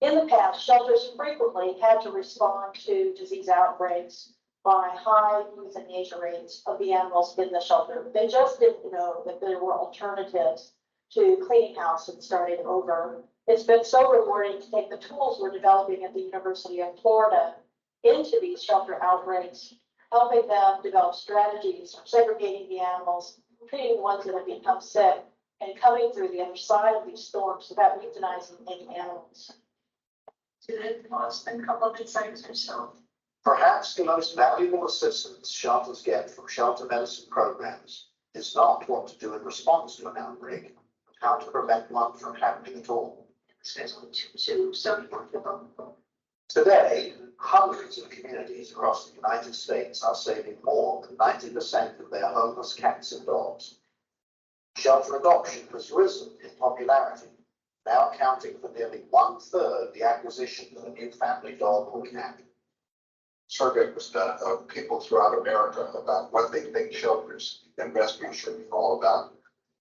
In the past, shelters frequently had to respond to disease outbreaks by high euthanasia rates of the animals in the shelter. They just didn't know that there were alternatives to cleaning house and starting over. It's been so rewarding to take the tools we're developing at the University of Florida into these shelter outbreaks, helping them develop strategies for segregating the animals, treating the ones that have become sick, and coming through the other side of these storms without euthanizing any animals. Did Austin come up with things herself? Perhaps the most valuable assistance shelters get from shelter medicine programs is not what to do in response to an outbreak, but how to prevent one from happening at all. Today, hundreds of communities across the United States are saving more than 90% of their homeless cats and dogs. Shelter adoption has risen in popularity, now accounting for nearly 1/3 the acquisition of a new family dog or cat. Survey was done of people throughout America about what they think shelters and rescue should be all about.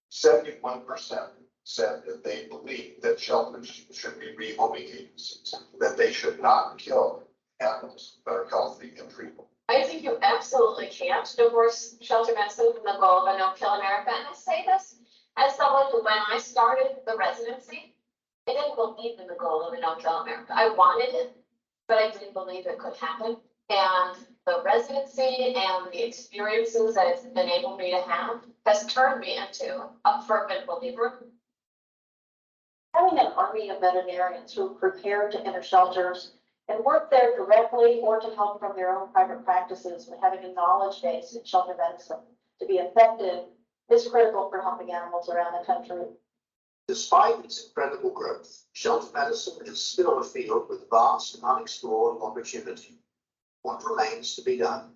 71% said that they believe that shelters should be rehoming agencies, that they should not kill animals that are healthy and treatable. I think you absolutely can't divorce shelter medicine from the goal of a no-kill America. And I say this as someone who, when I started the residency, I didn't believe in the goal of a no-kill America. I wanted it, but I didn't believe it could happen. And the residency and the experiences that it's enabled me to have has turned me into a fervent believer. Having an army of veterinarians who are prepared to enter shelters and work there directly or to help from their own private practices, but having a knowledge base in shelter medicine to be effective is critical for helping animals around the country. Despite its incredible growth, shelter medicine is still a field with vast and unexplored opportunity. What remains to be done?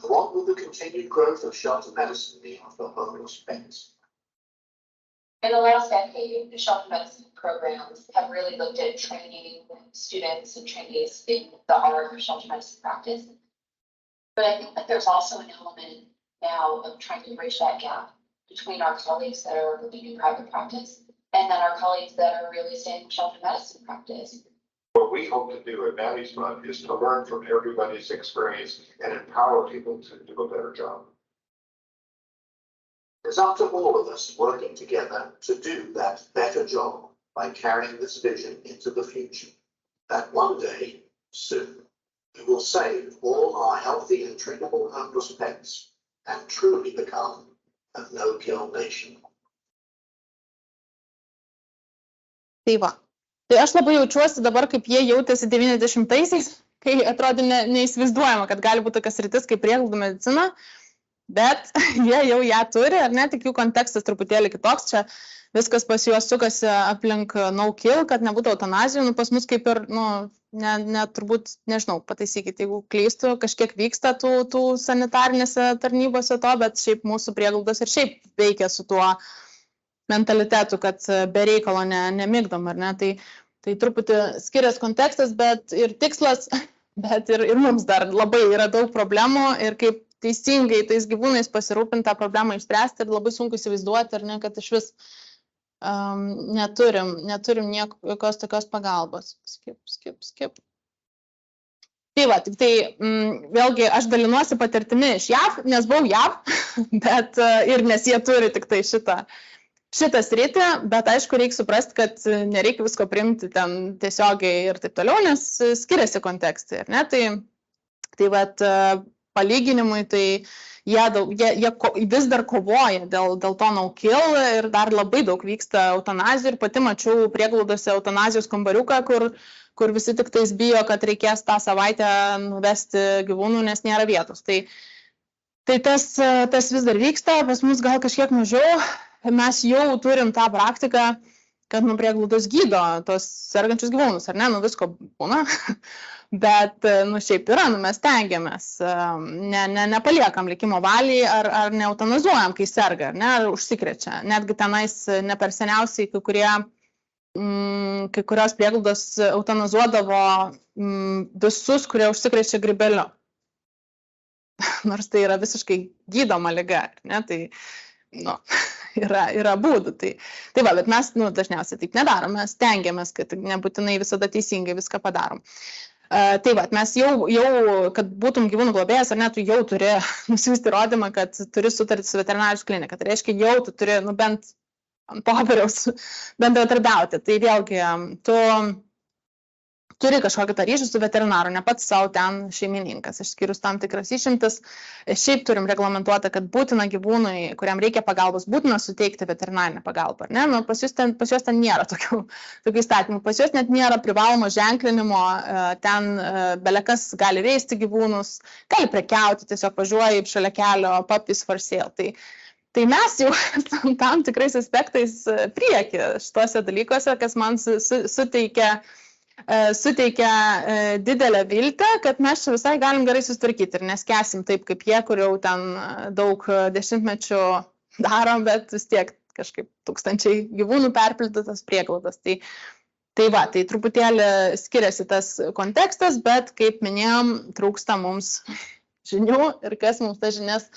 What will the continued growth of shelter medicine mean for homeless pets? In the last decade, the shelter medicine programs have really looked at training students and trainees in the art of shelter medicine practice. But I think that there's also an element now of trying to bridge that gap between our colleagues that are looking in private practice and then our colleagues that are really staying in shelter medicine practice. What we hope to do at Maddie's Fund is to learn from everybody's experience and empower people to do a better job. It's up to all of us working together to do that better job by carrying this vision into the future. That one day, soon, we will save all our healthy and treatable homeless pets and truly become a no-kill nation. Tai va. Tai aš labai jaučiuosi dabar, kaip jie jautėsi 90-aisiais, kai atrodė neįsivaizduojama, kad gali būti tokias sritis kaip prieglaudų medicina, bet jie jau ją turi, ar ne, tik jų kontekstas truputėlį kitoks, čia viskas pas juos sukasi aplink no-kill, kad nebūtų eutanazijų, nu pas mus kaip ir, turbūt, nežinau, pataisykit, jeigu klystu, kažkiek vyksta tų sanitarinėse tarnybose to, bet šiaip mūsų prieglaudos ir šiaip veikia su tuo mentalitetu, kad be reikalo nemigdom, ar ne, tai truputį skiriasi kontekstas, bet ir tikslas, bet ir mums dar labai yra daug problemų ir kaip teisingai tais gyvūnais pasirūpinti tą problemą išspręsti ir labai sunku įsivaizduoti, ar ne, kad iš vis neturim jokios tokios pagalbos. Skip. Tai va, tik tai vėlgi aš dalinuosi patirtimi iš JAV, nes buvau JAV, bet ir nes jie turi tik tai šitą sritį, bet aišku, reikia suprasti, kad nereikia visko priimti ten tiesiogiai ir taip toliau, nes skiriasi kontekstai, ar ne? Tai vat palyginimui, tai jie vis dar kovoja dėl to no-kill ir dar labai daug vyksta eutanazijų ir pati mačiau prieglaudose eutanazijos kambariuką, kur visi tik tais bijo, kad reikės tą savaitę nuvesti gyvūnų, nes nėra vietos. Tai tas vis dar vyksta, pas mus gal kažkiek mažiau. Mes jau turim tą praktiką, kad prieglaudos gydo tos sergančius gyvūnus, ar ne, visko būna, bet šiaip yra, mes tengiamės, nepaliekam likimo valiai ar neutanizuojam, kai serga, ar ne, ar užsikrečia. Netgi tenais ne per seniausiai kai kurios prieglaudos eutanizuodavo visus, kurie užsikrečia grybeliu. Nors tai yra visiškai gydoma liga, ne, tai yra būdų. Tai va, bet mes dažniausiai taip nedarom, mes stengiamės, kad nebūtinai visada teisingai viską padarom. Tai va, mes jau, kad būtum gyvūnų globėjas, ar ne, tu jau turi nusiųsti įrodymą, kad turi sutartį su veterinarijos klinika. Tai reiškia, jau tu turi, bent ant popieriaus bendradarbiauti. Tai vėlgi, tu turi kažkokį tą ryšį su veterinaru, ne pats savo ten šeimininkas, išskyrus tam tikras išimtis. Šiaip turim reglamentuotą, kad būtina gyvūnui, kuriam reikia pagalbos, būtina suteikti veterinarinę pagalbą. Ne? Pas juos ten nėra tokių įstatymų, pas juos net nėra privalomo ženklinimo, ten belekas gali veisti gyvūnus, gali prekiauti, tiesiog važiuoja šalia kelio, puppies for sale. Tai mes jau tam tikrais aspektais prieki šituose dalykuose, kas man suteikia didelę viltį, kad mes čia visai galim gerai susitvarkyti ir neskęsim taip, kaip jie, kur jau ten daug dešimtmečių darom, bet vis tiek kažkaip tūkstančiai gyvūnų perpildytas prieglaudas. Tai va, tai truputėlį skiriasi tas kontekstas, bet kaip minėjom, trūksta mums žinių ir kas mums tas žinias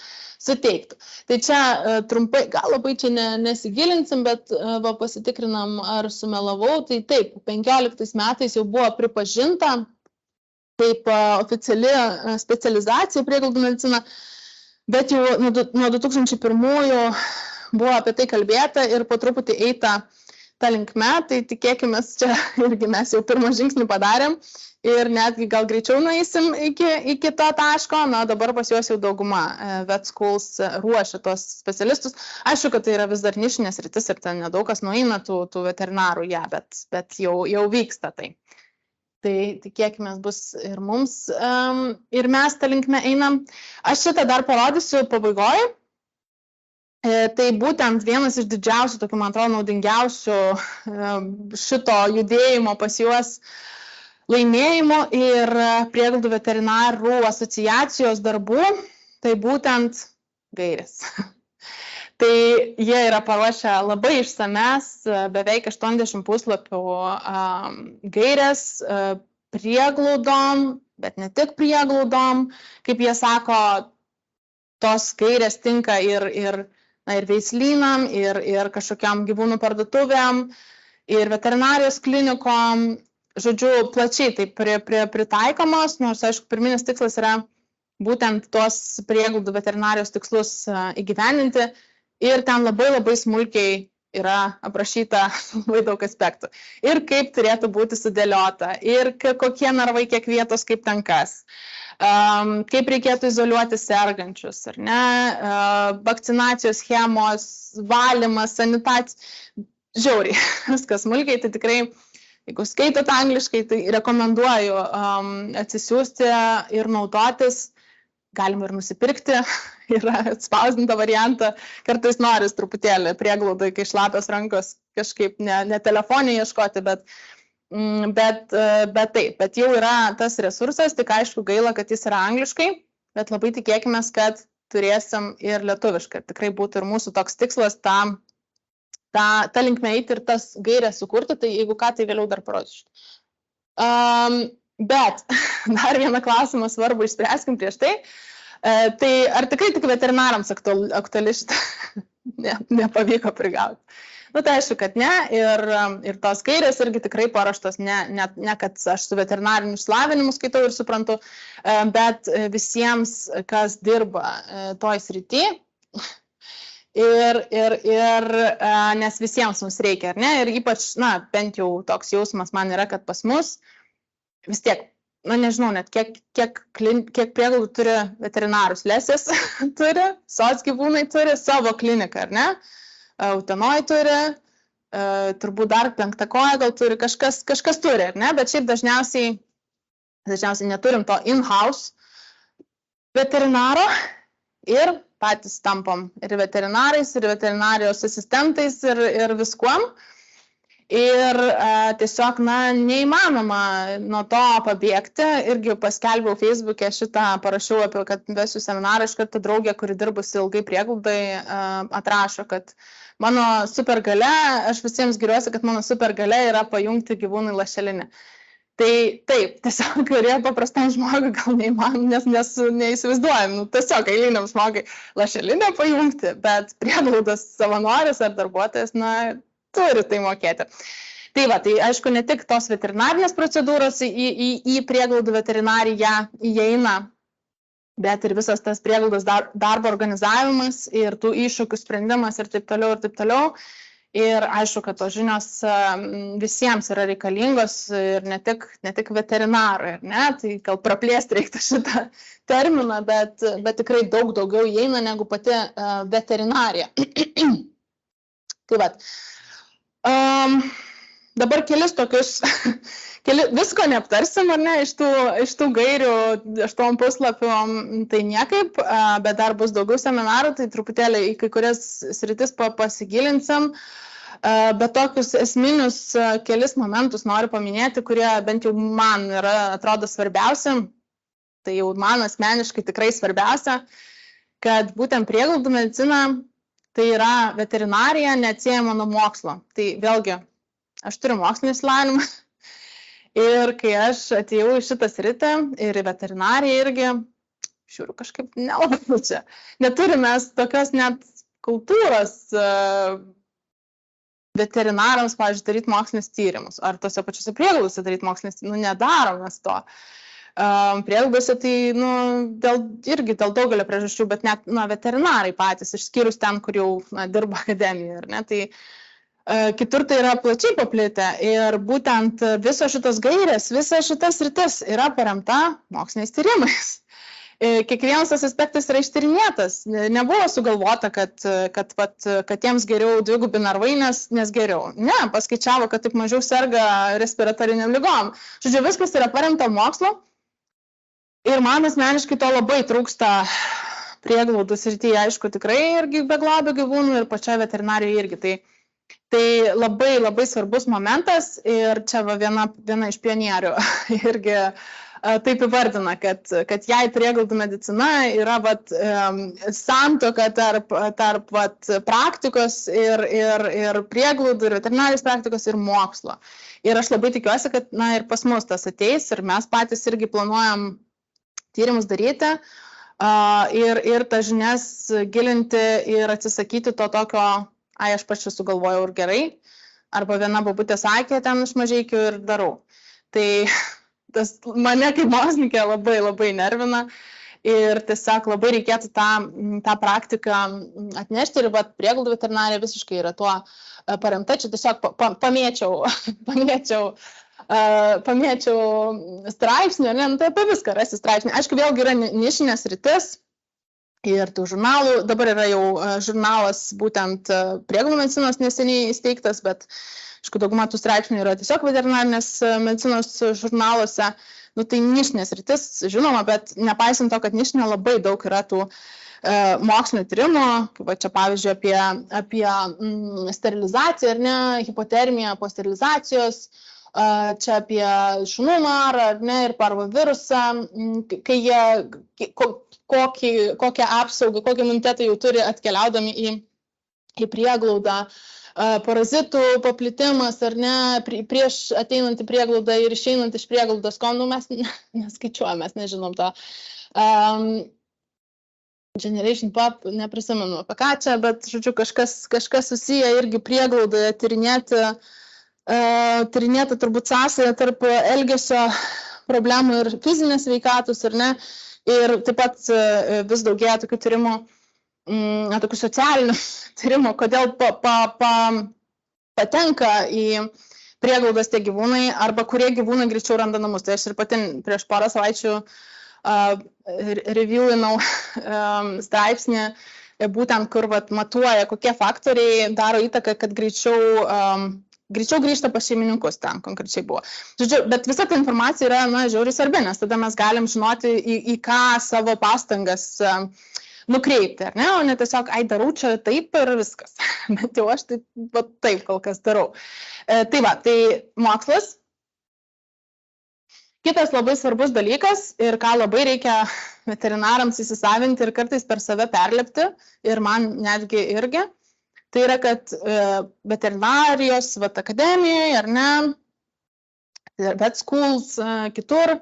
suteiktų. Tai čia trumpai, gal labai čia nesigilinsim, bet pasitikrinam, ar sumelavau. Tai taip, 15 metais jau buvo pripažinta kaip oficiali specializacija prieglaudų medicina, bet jau nuo 2001 buvo apie tai kalbėta ir po truputį eita ta linkme, tai tikėkime, čia irgi mes jau pirmą žingsnį padarėm ir netgi gal greičiau nueisim iki to taško, na dabar pas juos jau dauguma vet schools ruošia tos specialistus. Aišku, kad tai yra vis dar nišinės rytis ir ten nedaug kas nueina tų veterinarų, bet jau vyksta tai. Tai tikėkime bus ir mums, ir mes tą linkme einam. Aš šitą dar parodysiu pabaigoje. Tai būtent vienas iš didžiausių, tokių, man atrodo, naudingiausių šito judėjimo pas juos laimėjimo ir prieglaudų veterinarų asociacijos darbų, tai būtent gairės. Tai jie yra paruošę labai išsames, beveik 80 puslapių gairės prieglaudom, bet ne tik prieglaudom, kaip jie sako, tos gairės tinka ir veislynam, ir kažkokiam gyvūnų parduotuvėm, ir veterinarijos klinikom, žodžiu, plačiai taip pritaikomos, nors, aišku, pirminis tikslas yra būtent tos prieglaudų veterinarijos tikslus įgyvendinti ir ten labai smulkiai yra aprašyta labai daug aspektų. Ir kaip turėtų būti sudėliota, ir kokie narvai, kiek vietos, kaip ten kas. Kaip reikėtų izoliuoti sergančius, ar ne, vakcinacijos schemos, valymas, sanitacija, žiauriai, viskas smulkiai, tai tikrai, jeigu skaitot angliškai, tai rekomenduoju atsisiųsti ir naudotis, galima ir nusipirkti, yra atspausdinta variantą, kartais noris truputėlį prieglaudai, kai šlapios rankos kažkaip ne telefonė ieškoti, bet taip, bet jau yra tas resursas, tik aišku gaila, kad jis yra angliškai, bet labai tikėkime, kad turėsim ir lietuviškai. Tikrai būtų ir mūsų toks tikslas tą linkme eiti ir tas gairės sukurti, tai jeigu ką, tai vėliau dar parodysiu. Bet dar vieną klausimą svarbu išspręskim prieš tai. Tai ar tikrai tik veterinarams aktuali šitą nepavyko prigauti? Nu, tai aišku, kad ne, ir tos gairės irgi tikrai paruoštos, ne kad aš su veterinariniu išsilavinimu skaitau ir suprantu, bet visiems, kas dirba toj srity, ir nes visiems mums reikia, ar ne, ir ypač, bent jau toks jausmas man yra, kad pas mus vis tiek, nežinau net, kiek prieglaudų turi veterinarus, lesės turi, soc gyvūnai turi savo kliniką, ar ne? Utenoj turi, turbūt dar Penktakoje gal turi, kažkas turi, ar ne? Bet šiaip dažniausiai neturim to in-house veterinaro ir patys tampam ir veterinarais, ir veterinarijos asistentais, ir viskuom. Ir tiesiog, neįmanoma nuo to pabėgti. Irgi paskelbiau Facebook'e šitą, parašiau apie, kad vesiu seminarą, iš karto draugė, kuri dirbusi ilgai prieglaudai, atrašo, kad mano supergalia, aš visiems giriuosi, kad mano supergalia yra pajungti gyvūnų lašelinę. Tai taip, tiesiog paprastam žmogui gal neįmanoma, nes neįsivaizduojam, tiesiog eiliniam žmogui lašelinę pajungti, bet prieglaudos savanoris ar darbuotojas, turi tai mokėti. Tai va, tai aišku, ne tik tos veterinarinės procedūros į prieglaudų veterinariją įeina, bet ir visas tas prieglaudos darbo organizavimas ir tų iššūkių sprendimas ir taip toliau, ir taip toliau. Ir aišku, kad tos žinios visiems yra reikalingos ir ne tik veterinarui, ar ne? Tai gal praplėsti reiktų šitą terminą, bet tikrai daug daugiau įeina negu pati veterinarija. Tai va. Dabar kelis tokius, visko neaptarsim, ar ne, iš tų gairių 8 puslapių, tai niekaip, bet dar bus daugiau seminarų, tai truputėlį į kai kurias sritis pasigilinsim, bet tokius esminius kelis momentus noriu paminėti, kurie bent jau man atrodo svarbiausia, tai jau man asmeniškai tikrai svarbiausia, kad būtent prieglaudų medicina tai yra veterinarija neatsiejama nuo mokslo. Tai vėlgi, aš turiu mokslinį išsilavinimą ir kai aš atėjau į šitą sritį ir į veterinariją irgi, žiūriu kažkaip nelabai čia. Neturime tokios net kultūros veterinarams, pavyzdžiui, daryti mokslinis tyrimus, ar tose pačiose prieglaudose daryti mokslinis tyrimus, nedarom mes to. Prieglaudose tai, irgi dėl daugelio priežasčių, bet net veterinarai patys, išskyrus ten, kur jau dirba akademijoje, ar ne, tai kitur tai yra plačiai paplitę ir būtent visos šitos gairės, visa šitas sritis yra paremta moksliniais tyrimais. Kiekvienas tas aspektas yra ištyrinėtas. Nebuvo sugalvota, kad jiems geriau dvigubi narvai, nes geriau. Ne, paskaičiavo, kad taip mažiau serga respiratoriniam ligom. Žodžiu, viskas yra paremta mokslo. Ir man asmeniškai to labai trūksta prieglaudų srityje, aišku, tikrai irgi beglabių gyvūnų ir pačia veterinarijoje irgi. Tai labai labai svarbus momentas ir čia viena iš pionierių irgi taip įvardina, kad jei prieglaudų medicina yra santuoka tarp praktikos ir prieglaudų, ir veterinarijos praktikos, ir mokslo. Ir aš labai tikiuosi, kad ir pas mus tas ateis ir mes patys irgi planuojam tyrimus daryti ir tas žinias gilinti ir atsisakyti to tokio, aš pačiu sugalvojau ir gerai, arba viena babutė sakė ten iš Mažeikių ir darau. Tai tas mane kaip mokslininkę labai labai nervina ir tiesiog labai reikėtų tą praktiką atnešti ir prieglaudų veterinarija visiškai yra tuo paremta. Čia tiesiog pamėčiau straipsnių, tai apie viską rasti straipsnį. Aišku, vėlgi yra nišinės rytis ir tų žurnalų, dabar yra jau žurnalas būtent prieglaudų medicinos neseniai įsteigtas, bet aišku, dauguma tų straipsnių yra tiesiog veterinarinės medicinos žurnaluose. Tai nišinės rytis, žinoma, bet nepaisant to, kad nišinė labai daug yra tų mokslinio tyrimų, kaip čia pavyzdžiui apie sterilizaciją, ar ne, hipotermiją po sterilizacijos, čia apie šunų marą, ar ne, ir parvovirusą, kai jie kokią apsaugą, kokį imunitetą jau turi atkeliaudami į prieglaudą. Parazitų paplitimas, ar ne, prieš ateinant į prieglaudą ir išeinant iš prieglaudos, ko mes neskaičiuojame, mes nežinom to. Generation Pop, neprisimenu apie ką čia, bet, žodžiu, kažkas susiję irgi prieglaudoje tyrinėta turbūt sąsaja tarp elgesio problemų ir fizinės sveikatos, ar ne, ir taip pat vis daugėja tokių tyrimų, tokių socialinių tyrimų, kodėl patenka į prieglaudas tie gyvūnai arba kurie gyvūnai greičiau randa namus. Tai aš ir pati prieš porą savaičių reviewinau straipsnį, būtent kur matuoja, kokie faktoriai daro įtaką, kad greičiau grįžta pas šeimininkus, ten konkrečiai buvo. Žodžiu, bet visa ta informacija yra, žiauriai svarbi, nes tada mes galim žinoti, į ką savo pastangas nukreipti, ar ne, o ne tiesiog, darau čia taip ir viskas. Bet jau aš taip kol kas darau. Tai mokslas. Kitas labai svarbus dalykas ir ką labai reikia veterinarams įsisavinti ir kartais per save perlipti, ir man netgi irgi, tai yra, kad veterinarijos akademijoje, ar ne, vet schools, kitur,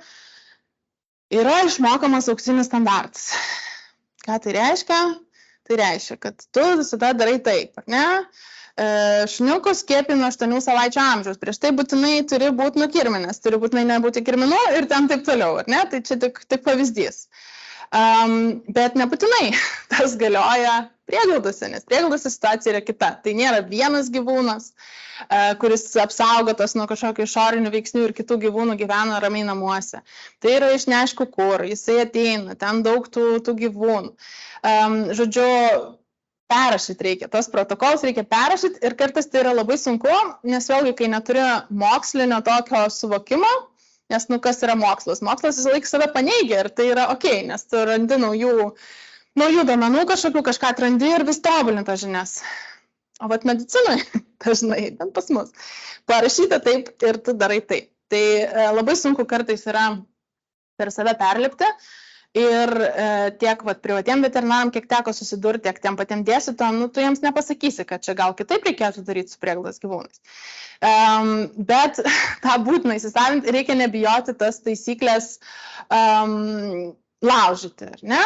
yra išmokamas auksinis standartas. Ką tai reiškia? Tai reiškia, kad tu visada darai taip, ar ne? Šuniukus skiepi nuo 8 savaičių amžiaus. Prieš tai būtinai turi būti nukirminęs, turi būtinai nebūti kirminų ir ten taip toliau, ar ne? Tai čia tik pavyzdys. Bet nebūtinai tas galioja prieglaudose, nes prieglaudose situacija yra kita. Tai nėra vienas gyvūnas, kuris apsaugotas nuo kažkokių išorinių veiksnių ir kitų gyvūnų gyvena ramiai namuose. Tai yra iš neaišku kur, jisai ateina, ten daug tų gyvūnų. Žodžiu, perrašyti reikia, tos protokolus reikia perrašyti ir kartais tai yra labai sunku, nes vėlgi, kai neturi mokslinio tokio suvokimo, nes, kas yra mokslas? Mokslas visą laiką save paneigia ir tai yra okei, nes tu randi naujų duomenų kažkokių, kažką atrandi ir vis tobulintas žinias. O medicinoje dažnai, bent pas mus, parašyta taip ir tu darai taip. Tai labai sunku kartais yra per save perlipti ir tiek privatiem veterinaram, kiek teko susidurti, tiek tiem patiem dėstytojam, tu jiems nepasakysi, kad čia gal kitaip reikėtų daryti su prieglaudos gyvūnais. Bet tą būtina įsisavinti, reikia nebijoti tas taisyklės laužyti, ar ne?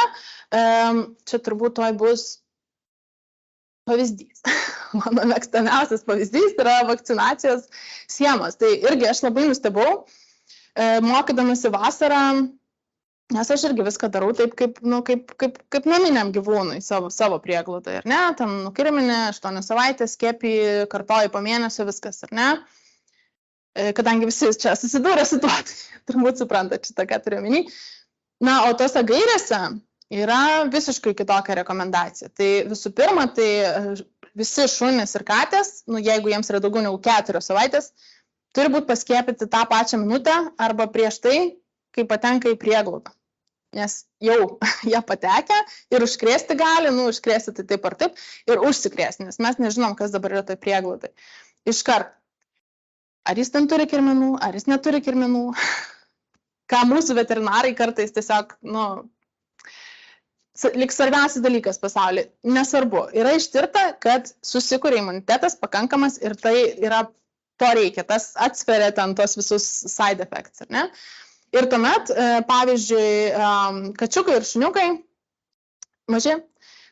Čia turbūt toj bus pavyzdys. Mano mėgstamiausias pavyzdys yra vakcinacijos schemos. Tai irgi aš labai nustebau, mokydamasi vasarą, nes aš irgi viską darau taip, kaip naminiam gyvūnui savo prieglaudą, ar ne? Ten nukirminė, 8 savaitės, skėpį, kartoji po mėnesio, viskas, ar ne? Kadangi visi čia susidūrė su tuo, tai turbūt suprantate šitą, ką turiu omeny. Na, o tose gairėse yra visiškai kitokia rekomendacija. Tai visų pirma, tai visi šunys ir katės, jeigu jiems yra daugiau negu 4 savaitės, turi būti paskiepyti tą pačią minutę arba prieš tai, kai patenka į prieglaudą. Nes jau jie patekę ir užkrėsti gali, užkrėsti tai taip ar taip, ir užsikrėsti, nes mes nežinom, kas dabar yra toj prieglaudai. Iškart, ar jis ten turi kirminų, ar jis neturi kirminų, ką mūsų veterinarai kartais tiesiog, lyg svarbiausias dalykas pasaulyje, nesvarbu, yra ištirta, kad susikuria imunitetas pakankamas ir tai yra, to reikia, tas atsveria ten tos visus side effects, ar ne? Ir tuomet, pavyzdžiui, kačiukai ir šuniukai maži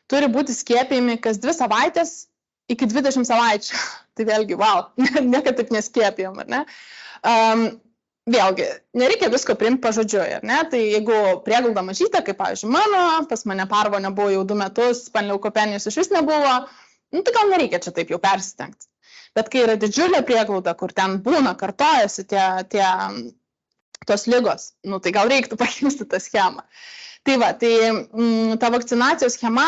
turi būti skiepijami kas 2 savaitės iki 20 savaičių. Tai vėlgi, wow, niekad taip neskiepijam, ar ne? Vėlgi, nereikia visko priimti pažodžiui, ar ne? Tai jeigu prieglauda mažytė, kaip, pavyzdžiui, mano, pas mane parvo nebuvo jau 2 metus, panleukopenijos iš vis nebuvo, tai gal nereikia čia taip jau persistengti. Bet kai yra didžiulė prieglauda, kur ten būna, kartojasi tos ligos, tai gal reiktų pakeisti tą schemą. Tai va, tai ta vakcinacijos schema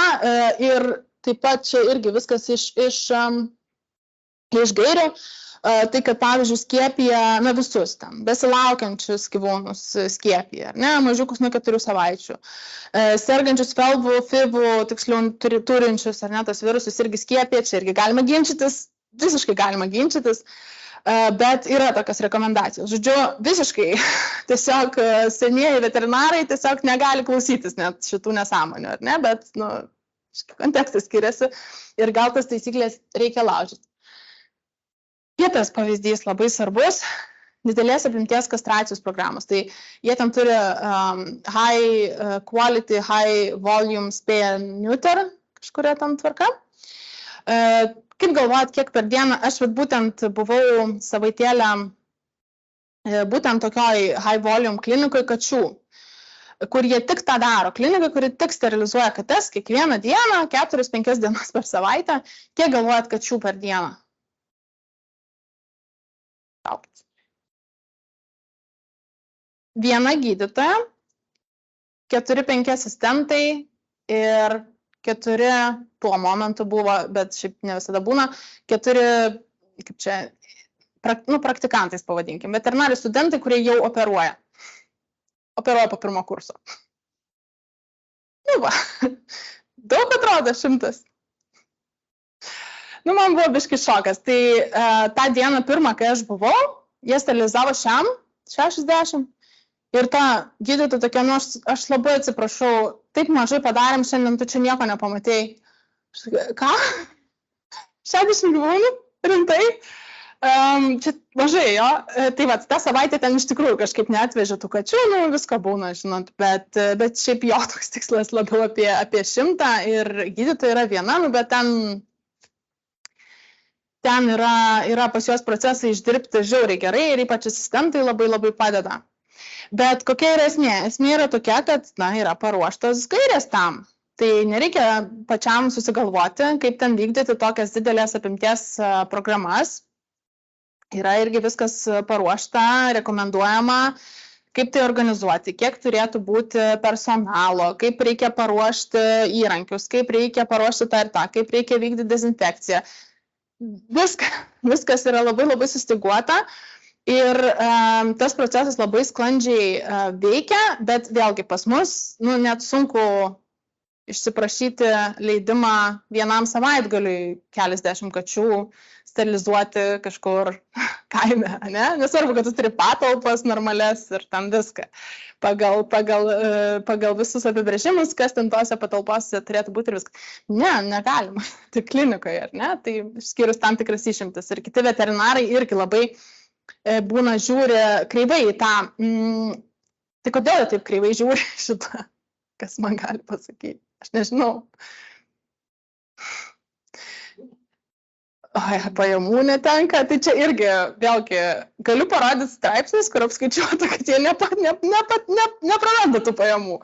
ir taip pat čia irgi viskas iš gairių, tai kad, pavyzdžiui, skiepija, visus ten, besilaukiančius gyvūnus skiepija, ar ne, mažiukus nuo 4 savaičių, sergančius felvų, fivų, tiksliau turinčius, ar ne, tas virusus irgi skiepija, čia irgi galima ginčytis, visiškai galima ginčytis, bet yra tokios rekomendacijos. Žodžiu, visiškai tiesiog senieji veterinarai tiesiog negali klausytis net šitų nesąmonių, ar ne, bet, kontekstas skiriasi ir gal tas taisyklės reikia laužyti. Kitas pavyzdys labai svarbus, didelės apimties kastracijos programos. Tai jie ten turi high quality, high volume spay and neuter, kažkuria tam tvarka. Kaip galvojat, kiek per dieną, aš būtent buvau savaitėlę būtent tokioj high volume klinikoje kačių, kur jie tik tą daro. Klinika, kuri tik sterilizuoja kates kiekvieną dieną, 4-5 dienas per savaitę. Kiek galvojat kačių per dieną? Viena gydytoja, 4-5 asistentai ir 4 tuo momentu buvo, bet šiaip ne visada būna, 4, kaip čia, praktikantais pavadinkim, veterinarijos studentai, kurie jau operuoja. Operuoja po 1 kurso. Va, daug atrodo 100. Man buvo biškis šokas. Tai tą dieną pirmą, kai aš buvau, jie sterilizavo 60. Ir ta gydytoja tokia, aš labai atsiprašau, taip mažai padarėm šiandien, tu čia nieko nepamatėjai. Ką? 60 gyvūnų? Rimtai? Čia mažai, jo. Tai va, tą savaitę ten iš tikrųjų kažkaip neatvežė tų kačių, visko būna, žinot, bet šiaip jo toks tikslas labiau apie 100 ir gydytoja yra viena, bet ten yra pas juos procesai išdirbti žiauriai gerai ir ypač asistentai labai labai padeda. Bet kokia yra esmė? Esmė yra tokia, kad, yra paruoštos gairės tam. Tai nereikia pačiam susigalvoti, kaip ten vykdyti tokias didelės apimties programas. Yra irgi viskas paruošta, rekomenduojama, kaip tai organizuoti, kiek turėtų būti personalo, kaip reikia paruošti įrankius, kaip reikia paruošti tą ir tą, kaip reikia vykdyti dezinfekciją. Viskas yra labai labai sustyguota. Ir tas procesas labai sklandžiai veikia, bet vėlgi pas mus net sunku išsiprašyti leidimą vienam savaitgaliui keliasdešimt kačių sterilizuoti kažkur kaime, ne? Nesvarbu, kad tu turi patalpas normales ir ten viską. Pagal visus apibrėžimus, kas ten tose patalpose turėtų būti ir viską. Ne, negalima. Tai klinikoje, ar ne? Tai išskyrus tam tikras išimtis. Ir kiti veterinarai irgi labai būna žiūri kreivai į tą. Tai kodėl taip kreivai žiūri šitą? Kas man gali pasakyti? Aš nežinau. pajamų netenka, tai čia irgi, vėlgi, galiu parodyti straipsnis, kur apskaičiuota, kad jie nepraranda tų pajamų.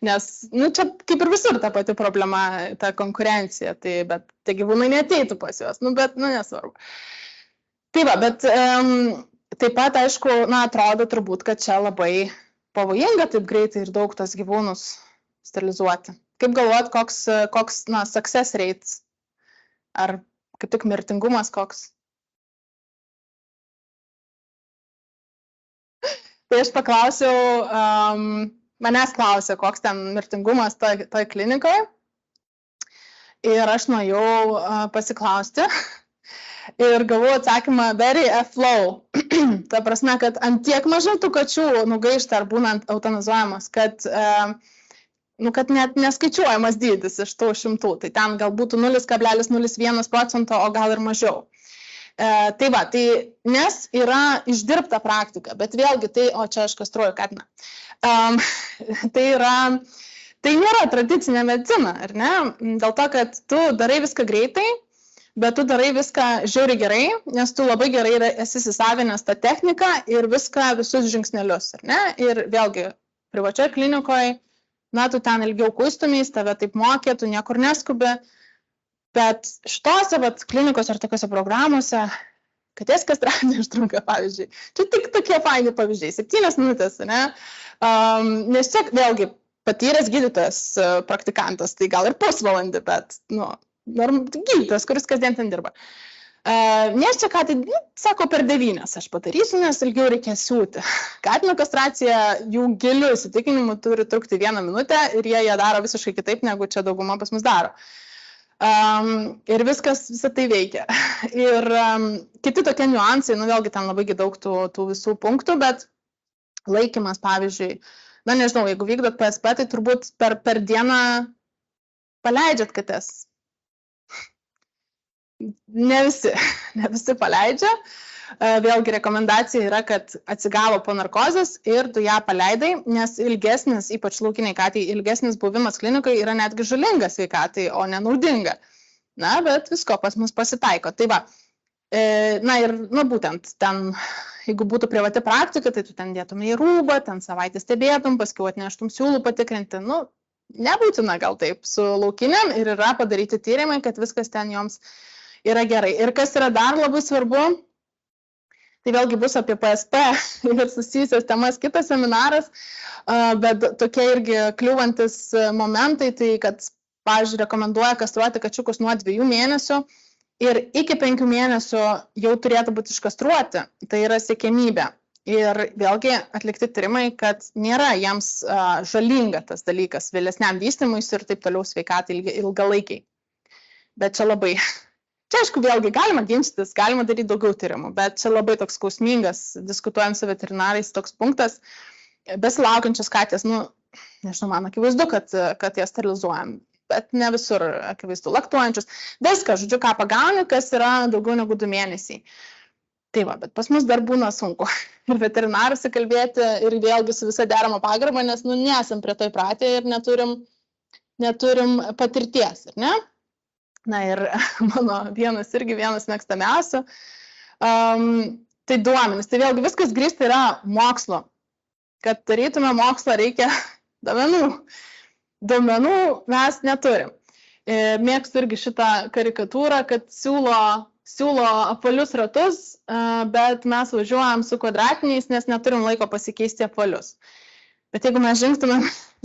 Nes, čia kaip ir visur ta pati problema, ta konkurencija, bet tie gyvūnai neateitų pas juos, bet, nesvarbu. Tai va, bet taip pat, aišku, atrodo turbūt, kad čia labai pavojinga taip greitai ir daug tas gyvūnus sterilizuoti. Kaip galvojat, koks success rates? Ar kaip tik mirtingumas koks? Tai aš paklausiau, manęs klausė, koks ten mirtingumas toj klinikoje. Ir aš nuėjau pasiklausti ir gavau atsakymą very flow. Ta prasme, kad ant tiek mažai tų kačių nugaišta ar būnant eutanizuojamas, kad net neskaičiuojamas dydis iš tų 100. Tai ten gal būtų 0,01%, o gal ir mažiau. Tai va, nes yra išdirbta praktika, bet vėlgi čia aš kastruoju katiną. Tai nėra tradicinė medicina, ar ne? Dėl to, kad tu darai viską greitai, bet tu darai viską žiauriai gerai, nes tu labai gerai esi įsisavinęs tą techniką ir visus žingsnelius, ar ne? Ir vėlgi, privačioje klinikoje, tu ten ilgiau kuistumiais, tave taip mokė, tu niekur neskubi, bet šitose klinikos ar tokiose programuose, katės kastracija užtrunka, pavyzdžiui. Čia tik tokie faini pavyzdžiai, 7 minutės, ne? Nes čia vėlgi patyręs gydytojas, praktikantas, tai gal ir pusvalandį, bet, gydytojas, kuris kasdien ten dirba. Nes čia ką, sako, per 9 aš padarysiu, nes ilgiau reikia siūti. Katino kastracija jų gilių įsitikinimu turi trukti 1 minutę ir jie daro visiškai kitaip, negu čia dauguma pas mus daro. Ir visą tai veikia. Ir kiti tokie niuansai, vėlgi ten labai daug tų visų punktų, bet laikymas, pavyzdžiui, nežinau, jeigu vykdot PSP, tai turbūt per dieną paleidžiat kates. Ne visi paleidžia. Vėlgi rekomendacija yra, kad atsigavo po narkozės ir tu ją paleidai, nes ilgesnis, ypač laukiniai katei, ilgesnis buvimas klinikai yra netgi žalinga sveikatai, o nenaudinga. Bet visko pas mus pasitaiko. Tai va, ir būtent ten, jeigu būtų privati praktika, tai tu ten dėtum į rūbą, ten savaitę stebėtum, paskiau atneštum siūlų patikrinti. Nebūtina gal taip su laukiniam ir yra padaryti tyrimai, kad viskas ten joms yra gerai. Ir kas yra dar labai svarbu, tai vėlgi bus apie PSP ir susijusios temas kitas seminaras, bet tokie irgi kliūvantis momentai, tai kad, pavyzdžiui, rekomenduoja kastruoti kačiukus nuo 2 mėnesių ir iki 5 mėnesių jau turėtų būti iškastruoti. Tai yra siekiamybė. Ir vėlgi atlikti tyrimai, kad nėra jiems žalinga tas dalykas vėlesniam vystymuisi ir taip toliau sveikatai ilgalaikiai. Bet čia labai... Čia, aišku, vėlgi galima ginčytis, galima daryti daugiau tyrimų, bet čia labai toks skausmingas, diskutuojant su veterinarais, toks punktas. Besilaukiančios katės, nežinau, man akivaizdu, kad jas sterilizuojam, bet ne visur akivaizdu. Laktuojančius, viską, žodžiu, ką pagauni, kas yra daugiau negu 2 mėnesiai. Tai va, bet pas mus dar būna sunku ir veterinaruose kalbėti ir vėlgi su visa derama pagarba, nes nesam prie to įpratę ir neturim patirties, ar ne? Ir mano vienas mėgstamiausių. Tai duomenys. Tai vėlgi viskas grįžta yra mokslo. Kad darytume mokslą reikia duomenų. Duomenų mes neturim. Mėgstu irgi šitą karikatūrą, kad siūlo apvalius ratus, bet mes važiuojam su kvadratiniais, nes neturim laiko pasikeisti apvalius. Bet jeigu mes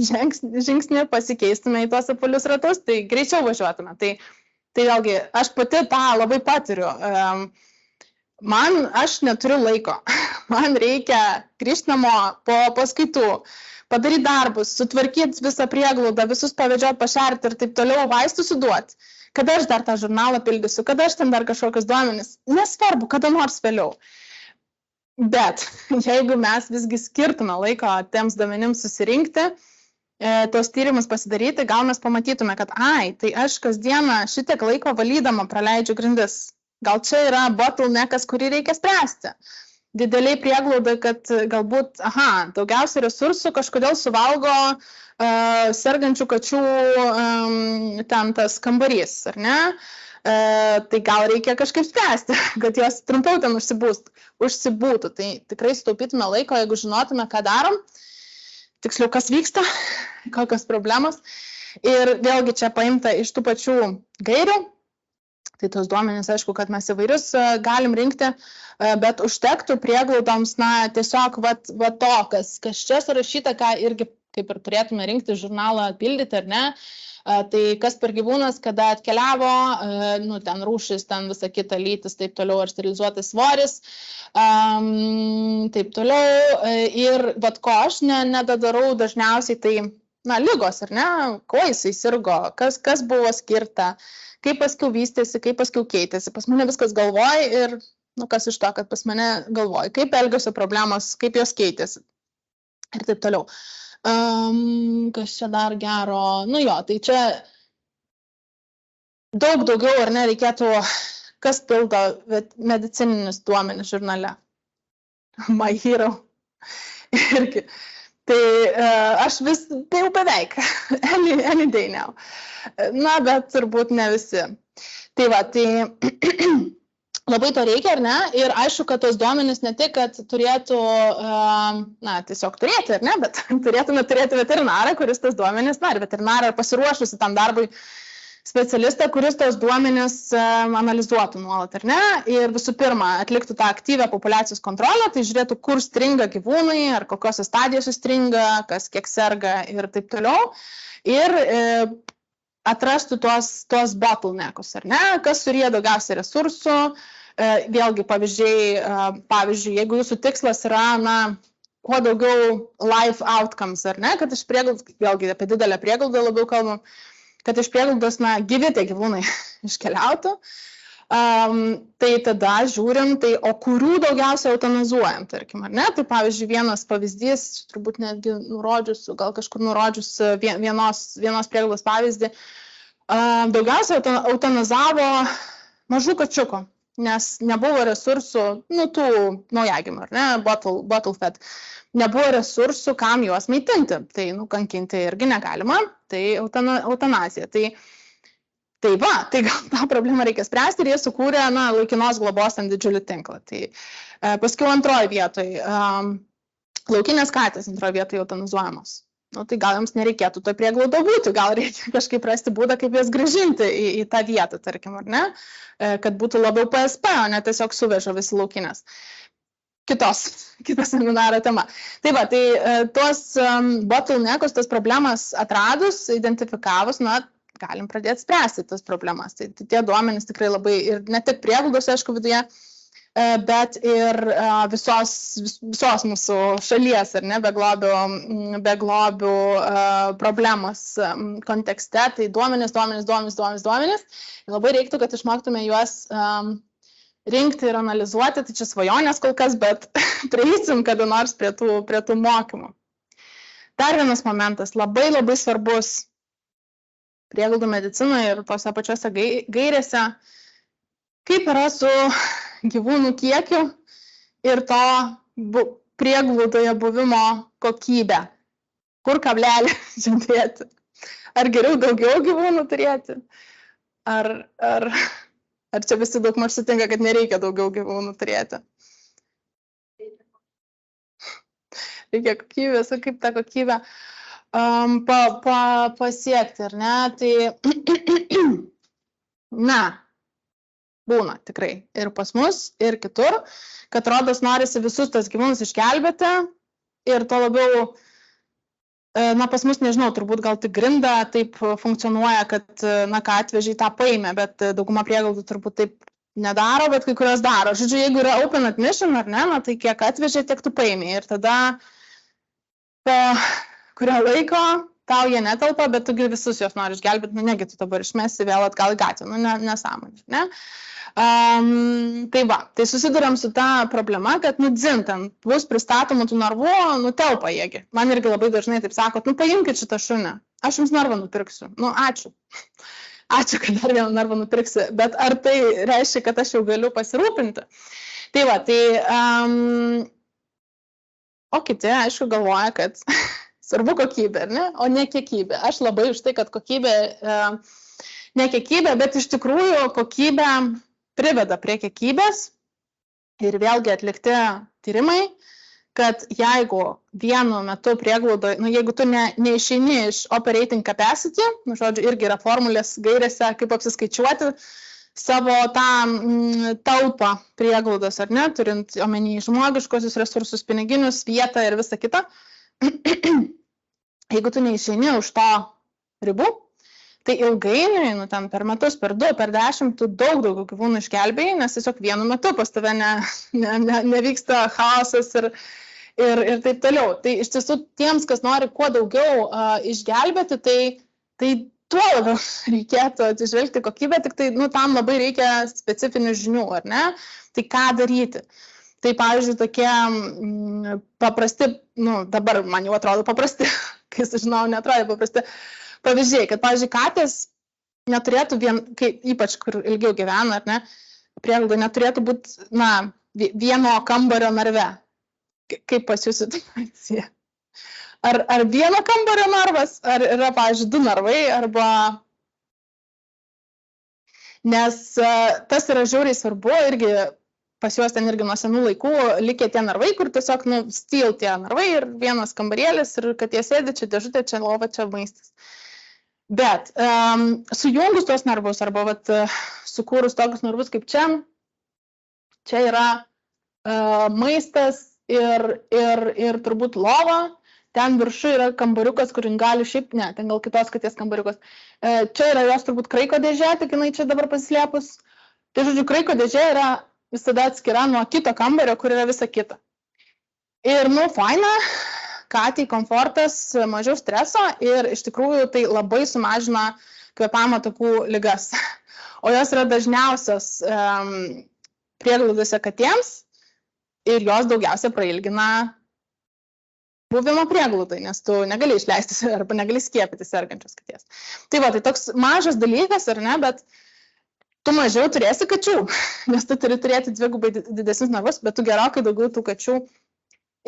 žingsnį pasikeistume į tuos apvalius ratus, tai greičiau važiuotume. Tai vėlgi, aš pati tą labai patiriu. Aš neturiu laiko. Man reikia grįžti namo po paskaitų, padaryti darbus, sutvarkyti visą prieglaudą, visus pavedžioti, pašerti ir taip toliau, vaistų suduoti. Kada aš dar tą žurnalą pildysiu, kada aš ten dar kažkokius duomenis. Nesvarbu, kada nors vėliau. Bet jeigu mes visgi skirtume laiko tiems duomenims susirinkti, tos tyrimus pasidaryti, gal mes pamatytume, kad tai aš kasdieną šitiek laiko valydama praleidžiu grindis. Gal čia yra bottleneckas, kurį reikia spręsti. Dideliai prieglaudai, kad galbūt, daugiausiai resursų kažkodėl suvalgo sergančių kačių ten tas kambarys, ar ne? tai gal reikia kažkaip spręsti, kad jos trumpiau ten užsibūtų. Tai tikrai sutaupytume laiko, jeigu žinotume, ką darom, tiksliau, kas vyksta, kokios problemos. Ir vėlgi čia paimta iš tų pačių gairių. Tai tos duomenys, aišku, kad mes įvairius galim rinkti, bet užtektų prieglaudoms, tiesiog va to, kas čia surašyta, ką irgi kaip ir turėtume rinkti žurnalą pildyti, ar ne? Tai kas per gyvūnas, kada atkeliavo, ten rūšis, ten visa kita lytis, taip toliau, ar sterilizuotas svoris, taip toliau. Ir vat ko aš nedadarau dažniausiai, tai, lygos, ar ne? Kuo jisai sirgo, kas buvo skirta, kaip paskiau vystėsi, kaip paskiau keitėsi. Pas mane viskas galvoj ir, kas iš to, kad pas mane galvoj, kaip elgesio problemos, kaip jos keitėsi ir taip toliau. Kas čia dar gero? Tai čia daug daugiau, ar ne, reikėtų, kas pildo medicininius duomenis žurnale. My hero. Irgi. Tai aš tai jau beveik, any day now. Bet turbūt ne visi. Tai va, tai labai to reikia, ar ne? Ir aišku, kad tos duomenys ne tik, kad turėtų, tiesiog turėti, ar ne? Bet turėtume turėti veterinarą, kuris tos duomenys, ir veterinarą pasiruošusi tam darbui specialistą, kuris tos duomenys analizuotų nuolat, ar ne? Ir visų pirma, atliktų tą aktyvę populiacijos kontrolę, tai žiūrėtų, kur stringa gyvūnai, ar kokiose stadijose stringa, kas kiek serga ir taip toliau. Ir atrastų tuos bottleneckus, ar ne? Kas suryja daugiausiai resursų. Vėlgi pavyzdžiui, jeigu jūsų tikslas yra, kuo daugiau life outcomes, ar ne? Kad iš prieglaudos, vėlgi apie didelę prieglaudą labiau kalbam, kad iš prieglaudos, gyvi tie gyvūnai iškeliautų, tai tada žiūrim, o kurių daugiausiai eutanizuojam, tarkim, ar ne? Tai pavyzdžiui, vienas pavyzdys, turbūt netgi nurodžius, gal kažkur nurodžius vienos prieglaudos pavyzdį, daugiausiai eutanizavo mažų kačiukų, nes nebuvo resursų, tų naujagimių, ar ne, bottle fed, nebuvo resursų, kam juos maitinti. Tai, kankinti irgi negalima, tai eutanazija. Tai gal tą problemą reikia spręsti ir jie sukūrė, laikinos globos ant didžiulį tinklą. Tai paskiau antroji vietoje, laukinės katės antroji vietoje eutanizuojamos. Tai gal jums nereikėtų to prieglaudo būti, gal reikia kažkaip rasti būdą, kaip jas grąžinti į tą vietą, tarkim, ar ne, kad būtų labiau PSP, o ne tiesiog suveža visi laukinės. Kita seminaro tema. Tai va, tuos bottleneckus, tas problemas atradus, identifikavus, galim pradėti spręsti tas problemas. Tai tie duomenys tikrai labai, ir ne tik prieglaudos, aišku, viduje, bet ir visos mūsų šalies, ar ne, beglobių problemos kontekste, tai duomenys. Labai reiktų, kad išmoktume juos rinkti ir analizuoti, tai čia svajonės kol kas, bet prieisim kada nors prie tų mokymų. Dar vienas momentas, labai svarbus prieglaudų medicinoje ir tose pačiose gairėse, kaip yra su gyvūnų kiekiu ir to prieglaudoje buvimo kokybę. Kur kablelį žiūrėti? Ar geriau daugiau gyvūnų turėti? Ar čia visi daugmaž sutinka, kad nereikia daugiau gyvūnų turėti? Reikia kokybės, o kaip tą kokybę pasiekti, ar ne? Tai, būna tikrai ir pas mus, ir kitur, kad rodos norisi visus tas gyvūnus išgelbėti ir to labiau, pas mus, nežinau, turbūt gal tik grinda taip funkcionuoja, kad, ką atvežiai tą paėmė, bet dauguma prieglaudų turbūt taip nedaro, bet kai kurios daro. Žodžiu, jeigu yra open admission, ar ne, tai kiek atvežė, tiek tu paėmė ir tada po kurio laiko tau jie netelpa, bet tu visus jos nori išgelbėti, negi tu dabar išmesi vėl atgal į gatvę, nesąmonė, ne? Tai va, tai susiduriam su ta problema, kad dzintant bus pristatomų tų narvų, telpa jiegi. Man irgi labai dažnai taip sakot, paimkit šitą šunį, aš jums narvą nupirksiu. Ačiū. Ačiū, kad dar vieną narvą nupirksi, bet ar tai reiškia, kad aš jau galiu pasirūpinti? Tai va, o kiti, aišku, galvoja, kad Svarbu kokybė, ar ne? O ne kiekybė. Aš labai už tai, kad kokybė, ne kiekybė, bet iš tikrųjų kokybė priveda prie kiekybės. Ir vėlgi atlikti tyrimai, kad jeigu vienu metu prieglaudoje, jeigu tu neišeini iš operating capacity, žodžiu, irgi yra formulės gairėse, kaip apsiskaičiuoti savo tą talpą prieglaudos, ar ne, turint omeny žmogiškosius resursus, piniginius, vietą ir visą kitą. Jeigu tu neišeini už to ribų, tai ilgainiui, ten per metus, per 2, per 10, tu daug gyvūnų išgelbėjai, nes tiesiog vienu metu pas tave nevyksta chaosas ir taip toliau. Tai iš tiesų tiems, kas nori kuo daugiau išgelbėti, tai tuo labiau reikėtų atsižvelgti kokybę, tik tai tam labai reikia specifinių žinių, ar ne? Tai ką daryti? Tai, pavyzdžiui, tokie paprasti, dabar man jau atrodo paprasti, kai sužinau, neatrodo paprasti pavyzdžiai, kad, pavyzdžiui, katės neturėtų ypač kur ilgiau gyvena, ar ne, prieglaudoje neturėtų būti, vieno kambario narve. Kaip pas jūsų situacija? Ar vieno kambario narvas, ar yra, pavyzdžiui, 2 narvai, arba... Nes tas yra žiauriai svarbu, irgi pas juos ten irgi nuo senų laikų likę tie narvai, kur tiesiog, stil tie narvai ir vienas kambarėlis ir kad jie sėdi, čia dėžutė, čia lova, čia maistas. Bet sujungus tos narvus arba sukūrus tokius narvus kaip čia yra maistas ir turbūt lova, ten viršų yra kambariukas, kur gali šiaip, ten gal kitos katės kambariukas. Čia yra jos turbūt kraiko dėžė, tik jinai čia dabar pasislėpus. Tai žodžiu, kraiko dėžė yra visada atskira nuo kito kambario, kur yra visa kita. Ir, faina, katei komfortas, mažiau streso ir iš tikrųjų tai labai sumažina kvėpavimo takų ligas. O jos yra dažniausios prieglaudose katėms ir jos daugiausia prailgina buvimo prieglaudai, nes tu negali išleisti arba negali skiepyti sergančios katės. Tai tai toks mažas dalykas, ar ne, bet tu mažiau turėsi kačių, nes tu turi turėti 2 didesnius narvus, bet tu gerokai daugiau tų kačių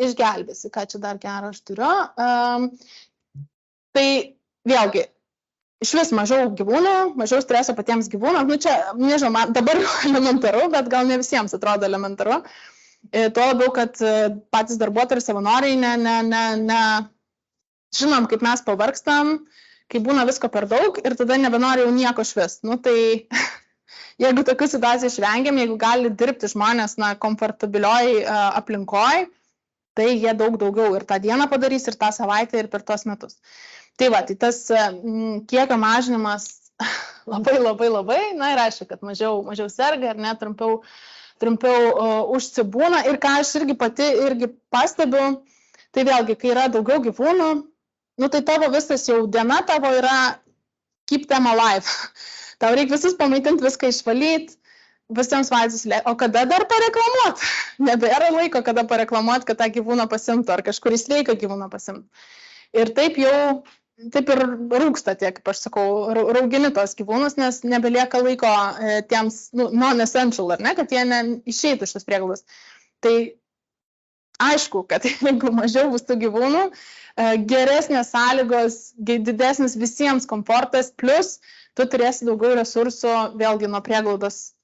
išgelbėsi. Ką čia dar gerą aš turiu? Tai vėlgi, iš vis mažiau gyvūnų, mažiau streso patiems gyvūnams. Čia, nežinau, man dabar elementaru, bet gal ne visiems atrodo elementaru. Tuo labiau, kad patys darbuotojai ir savanoriai žinom, kaip mes pavargstam, kai būna visko per daug ir tada nebenori jau nieko švis. Tai jeigu tokių situacijų išvengiam, jeigu gali dirbti žmonės komfortabilioj aplinkoj, tai jie daug daugiau ir tą dieną padarys, ir tą savaitę, ir per tuos metus. Tai tai tas kiekio mažinimas labai, ir aišku, kad mažiau serga, ar ne, trumpiau užsibūna. Ir ką aš irgi pati pastebiu, tai vėlgi, kai yra daugiau gyvūnų, tai tavo visas jau diena tavo yra keep them alive. Tau reikia visus pamaitinti, viską išvalyti, visiems vaistus, o kada dar pareklamuoti? Nebėra laiko, kada pareklamuoti, kad tą gyvūną pasimtų, ar kažkurį sveiką gyvūną pasimtų. Ir taip ir rūksta tiek, kaip aš sakau, raugini tos gyvūnus, nes nebelieka laiko tiems non-essential, ar ne, kad jie išeitų iš tos prieglaudos. Tai aišku, kad jeigu mažiau bus tų gyvūnų, geresnės sąlygos, didesnis visiems komfortas, plus tu turėsi daugiau resursų, vėlgi nuo prieglaudos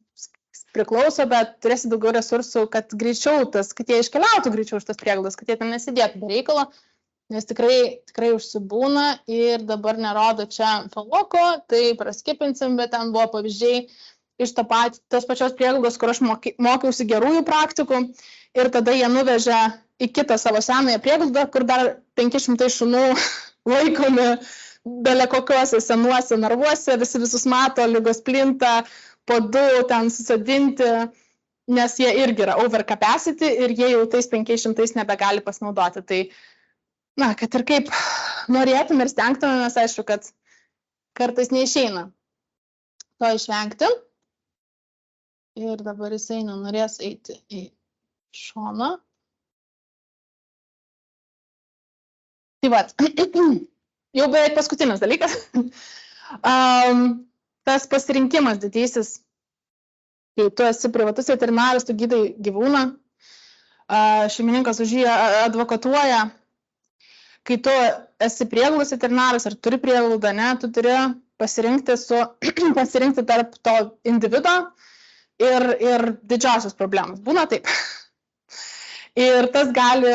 priklauso, bet turėsi daugiau resursų, kad jie iškeliautų greičiau iš tas prieglaudos, kad jie ten nesidėtų be reikalo. Nes tikrai užsibūna ir dabar nerodo čia faloko, tai praskipinsim, bet ten buvo pavyzdžiai iš tos pačios prieglaudos, kur aš mokiausi gerųjų praktikų ir tada jie nuvežė į kitą savo senąją prieglaudą, kur dar 500 šunų laikomi bele kokiuose senuose narvuose, visus mato, lygos plinta, po 2 ten susadinti, nes jie irgi yra over capacity ir jie jau tais 500 nebegali pasinaudoti. Tai kad ir kaip norėtum ir stengtumėmės, aišku, kad kartais neišeina to išvengti. Ir dabar jisai norės eiti į šoną. Tai jau beveik paskutinis dalykas. Tas pasirinkimas didysis, kai tu esi privatus veterinaras, tu gydai gyvūną, šeimininkas už jį advokatuoja. kai tu esi prieglaudos veterinaras ar turi prieglaudą, ne, tu turi pasirinkti tarp to individo ir didžiausios problemos. Būna taip. Ir tas gali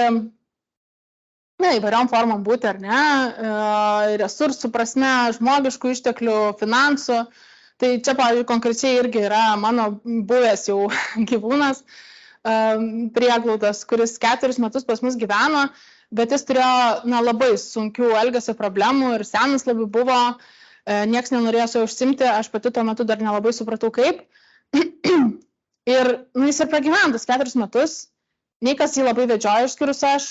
įvairiom formom būti, ar ne, resursų prasme, žmogiškų išteklių, finansų. Tai čia, pavyzdžiui, konkrečiai irgi yra mano buvęs jau gyvūnas prieglaudos, kuris 4 metus pas mus gyveno, bet jis turėjo labai sunkių elgesio problemų ir senas labai buvo, nieks nenorėjo su juo užsimti, aš pati tuo metu dar nelabai supratau kaip. Ir jis ir pragyventas 4 metus, nei kas jį labai vedžiojo išskyrus aš,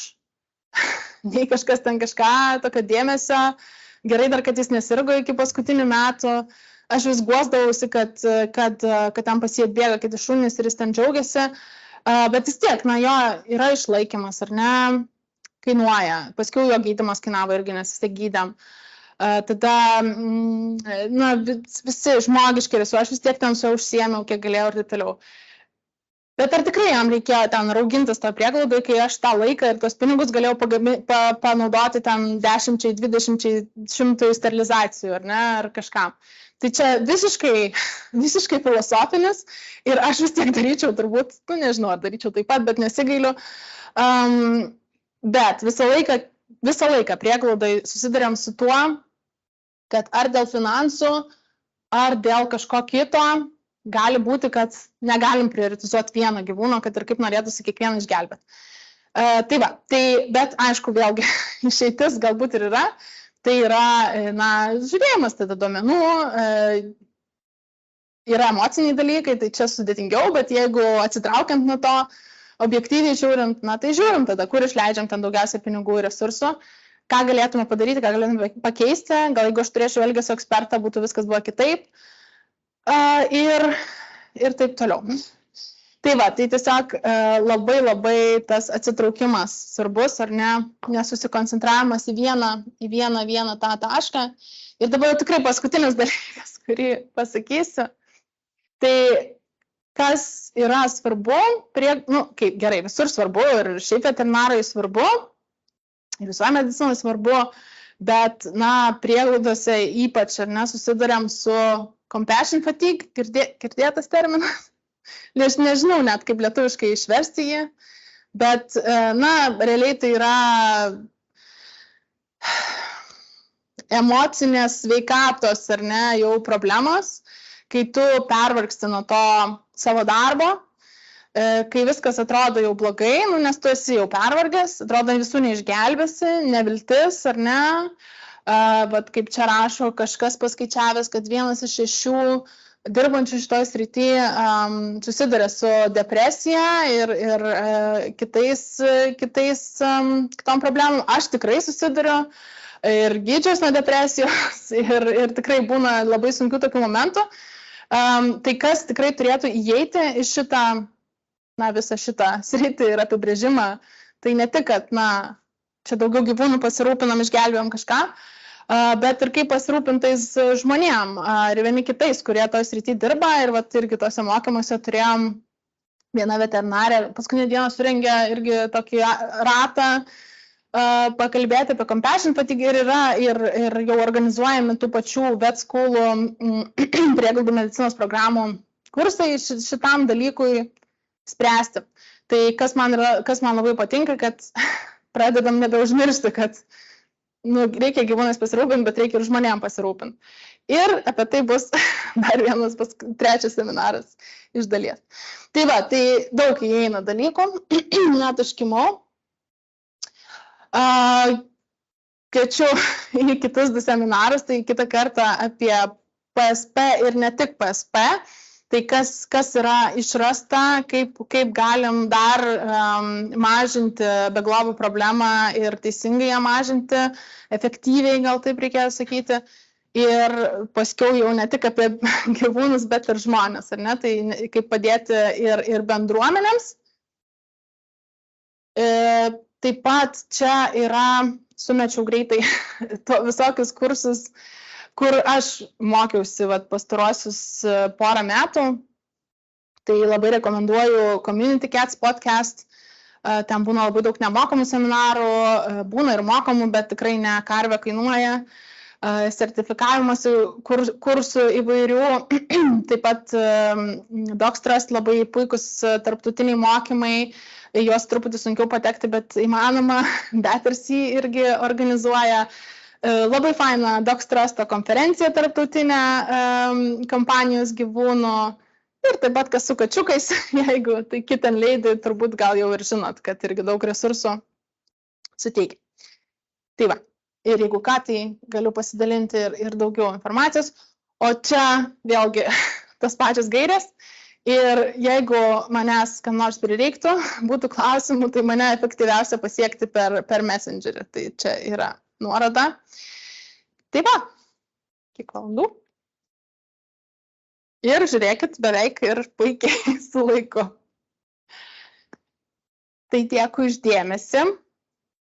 nei kažkas ten kažką tokio dėmesio, gerai dar, kad jis nesirgo iki paskutinių metų, aš vis guosdavausi, kad ten pas jį atbėga kiti šunys ir jis ten džiaugiasi, bet vis tiek, jo yra išlaikymas, ar ne, kainuoja, paskiau jo gydymas kainavo irgi, nes vis tiek gydėm. Tada, visi žmogiški resursai, aš vis tiek ten su juo užsiėmiau, kiek galėjau ir taip toliau. Bet ar tikrai jam reikėjo ten raugintis tą prieglaudą, kai aš tą laiką ir tos pinigus galėjau panaudoti ten 10, 20, 100 sterilizacijų, ar ne, ar kažkam. Tai čia visiškai filosofinis ir aš vis tiek daryčiau turbūt, nežinau, ar daryčiau taip pat, bet nesigailiu. Bet visą laiką prieglaudai susiduriam su tuo, kad ar dėl finansų, ar dėl kažko kito, gali būti, kad negalim prioritizuoti vieną gyvūną, kad ir kaip norėtųsi kiekvieną išgelbėti. Bet aišku, vėlgi, išeitis galbūt ir yra, tai yra, žiūrėjimas tada duomenų, yra emociniai dalykai, tai čia sudėtingiau, bet jeigu atsitraukiant nuo to, objektyviai žiūrint, tai žiūrim tada, kur išleidžiam ten daugiausiai pinigų ir resursų, ką galėtume padaryti, ką galėtume pakeisti, gal jeigu aš turėčiau elgesio ekspertą, būtų viskas buvo kitaip. Ir taip toliau. Tai tai tiesiog labai tas atsitraukimas svarbus, ar ne, nesusikoncentravimas į vieną tą tašką. Ir dabar tikrai paskutinis dalykas, kurį pasakysiu, tai kas yra svarbu, kaip gerai, visur svarbu ir šiaip veterinarai svarbu, ir visoje medicinoje svarbu, bet, prieglaudose ypač, ar ne, susiduriam su compassion fatigue, girdėtas terminas. Nežinau net kaip lietuviškai išversti jį, bet, realiai tai yra emocinės sveikatos, ar ne, jau problemos, kai tu pervargsti nuo to savo darbo, kai viskas atrodo jau blogai, nes tu esi jau pervargęs, atrodo visų neišgelbėsi, neviltis, ar ne, bet kaip čia rašo kažkas paskaičiavęs, kad 1 iš 6 dirbančių šitoj srity susiduria su depresija ir kitom problemom. Aš tikrai susiduriu ir gydžiuos nuo depresijos ir tikrai būna labai sunkių tokių momentų. Tai kas tikrai turėtų įeiti į šitą, visą šitą sritį ir apibrėžimą, tai ne tik, kad, čia daugiau gyvūnų pasirūpinam, išgelbėjom kažką, bet ir kaip pasirūpintais žmonėm ir vieni kitais, kurie toj srity dirba ir irgi tose mokymuose turėjom vieną veterinarę, paskutinę dieną surengė irgi tokį ratą pakalbėti apie compassion fatigue ir jau organizuojami tų pačių vet schoolų prieglaudų medicinos programų kursai šitam dalykui spręsti. Tai kas man labai patinka, kad pradedam nebeužmiršti, kad reikia gyvūnais pasirūpinti, bet reikia ir žmonėm pasirūpinti. Ir apie tai bus dar vienas 3 seminaras iš dalies. Tai tai daug įeina dalykų, net užkimau. Kviečiu į kitus 2 seminarus, tai kitą kartą apie PSP ir ne tik PSP. Tai kas yra išrasta, kaip galim dar mažinti beglobių problemą ir teisingai ją mažinti, efektyviai gal taip reikėjo sakyti. Ir paskiau jau ne tik apie gyvūnus, bet ir žmonės, ar ne? Tai kaip padėti ir bendruomenėms. Taip pat čia yra, sumečiau greitai visokius kursus, kur aš mokiausi pastaruosius porą metų. Tai labai rekomenduoju Community Cats podcast. ten būna labai daug nemokamų seminarų, būna ir mokamų, bet tikrai ne karvė kainuoja, sertifikavimas kursų įvairių, taip pat Docstrust labai puikus tarptautiniai mokymai, juos truputį sunkiau patekti, bet įmanoma, Battersea irgi organizuoja. Labai faina Docstrusto konferencija tarptautinė kompanijos gyvūnų. Ir taip pat, kas su kačiukais, jeigu tai Kitten Lady, turbūt gal jau ir žinot, kad irgi daug resursų suteikia. Tai va, ir jeigu ką, tai galiu pasidalinti ir daugiau informacijos. O čia vėlgi tas pačias gairės. Ir jeigu manęs kam nors prireiktų, būtų klausimų, tai mane efektyviausia pasiekti per Messengerį. Tai čia yra nuoroda. Tai va, kiek valandų? Ir žiūrėkit, beveik ir puikiai su laiku. Tai dėkui už dėmesį.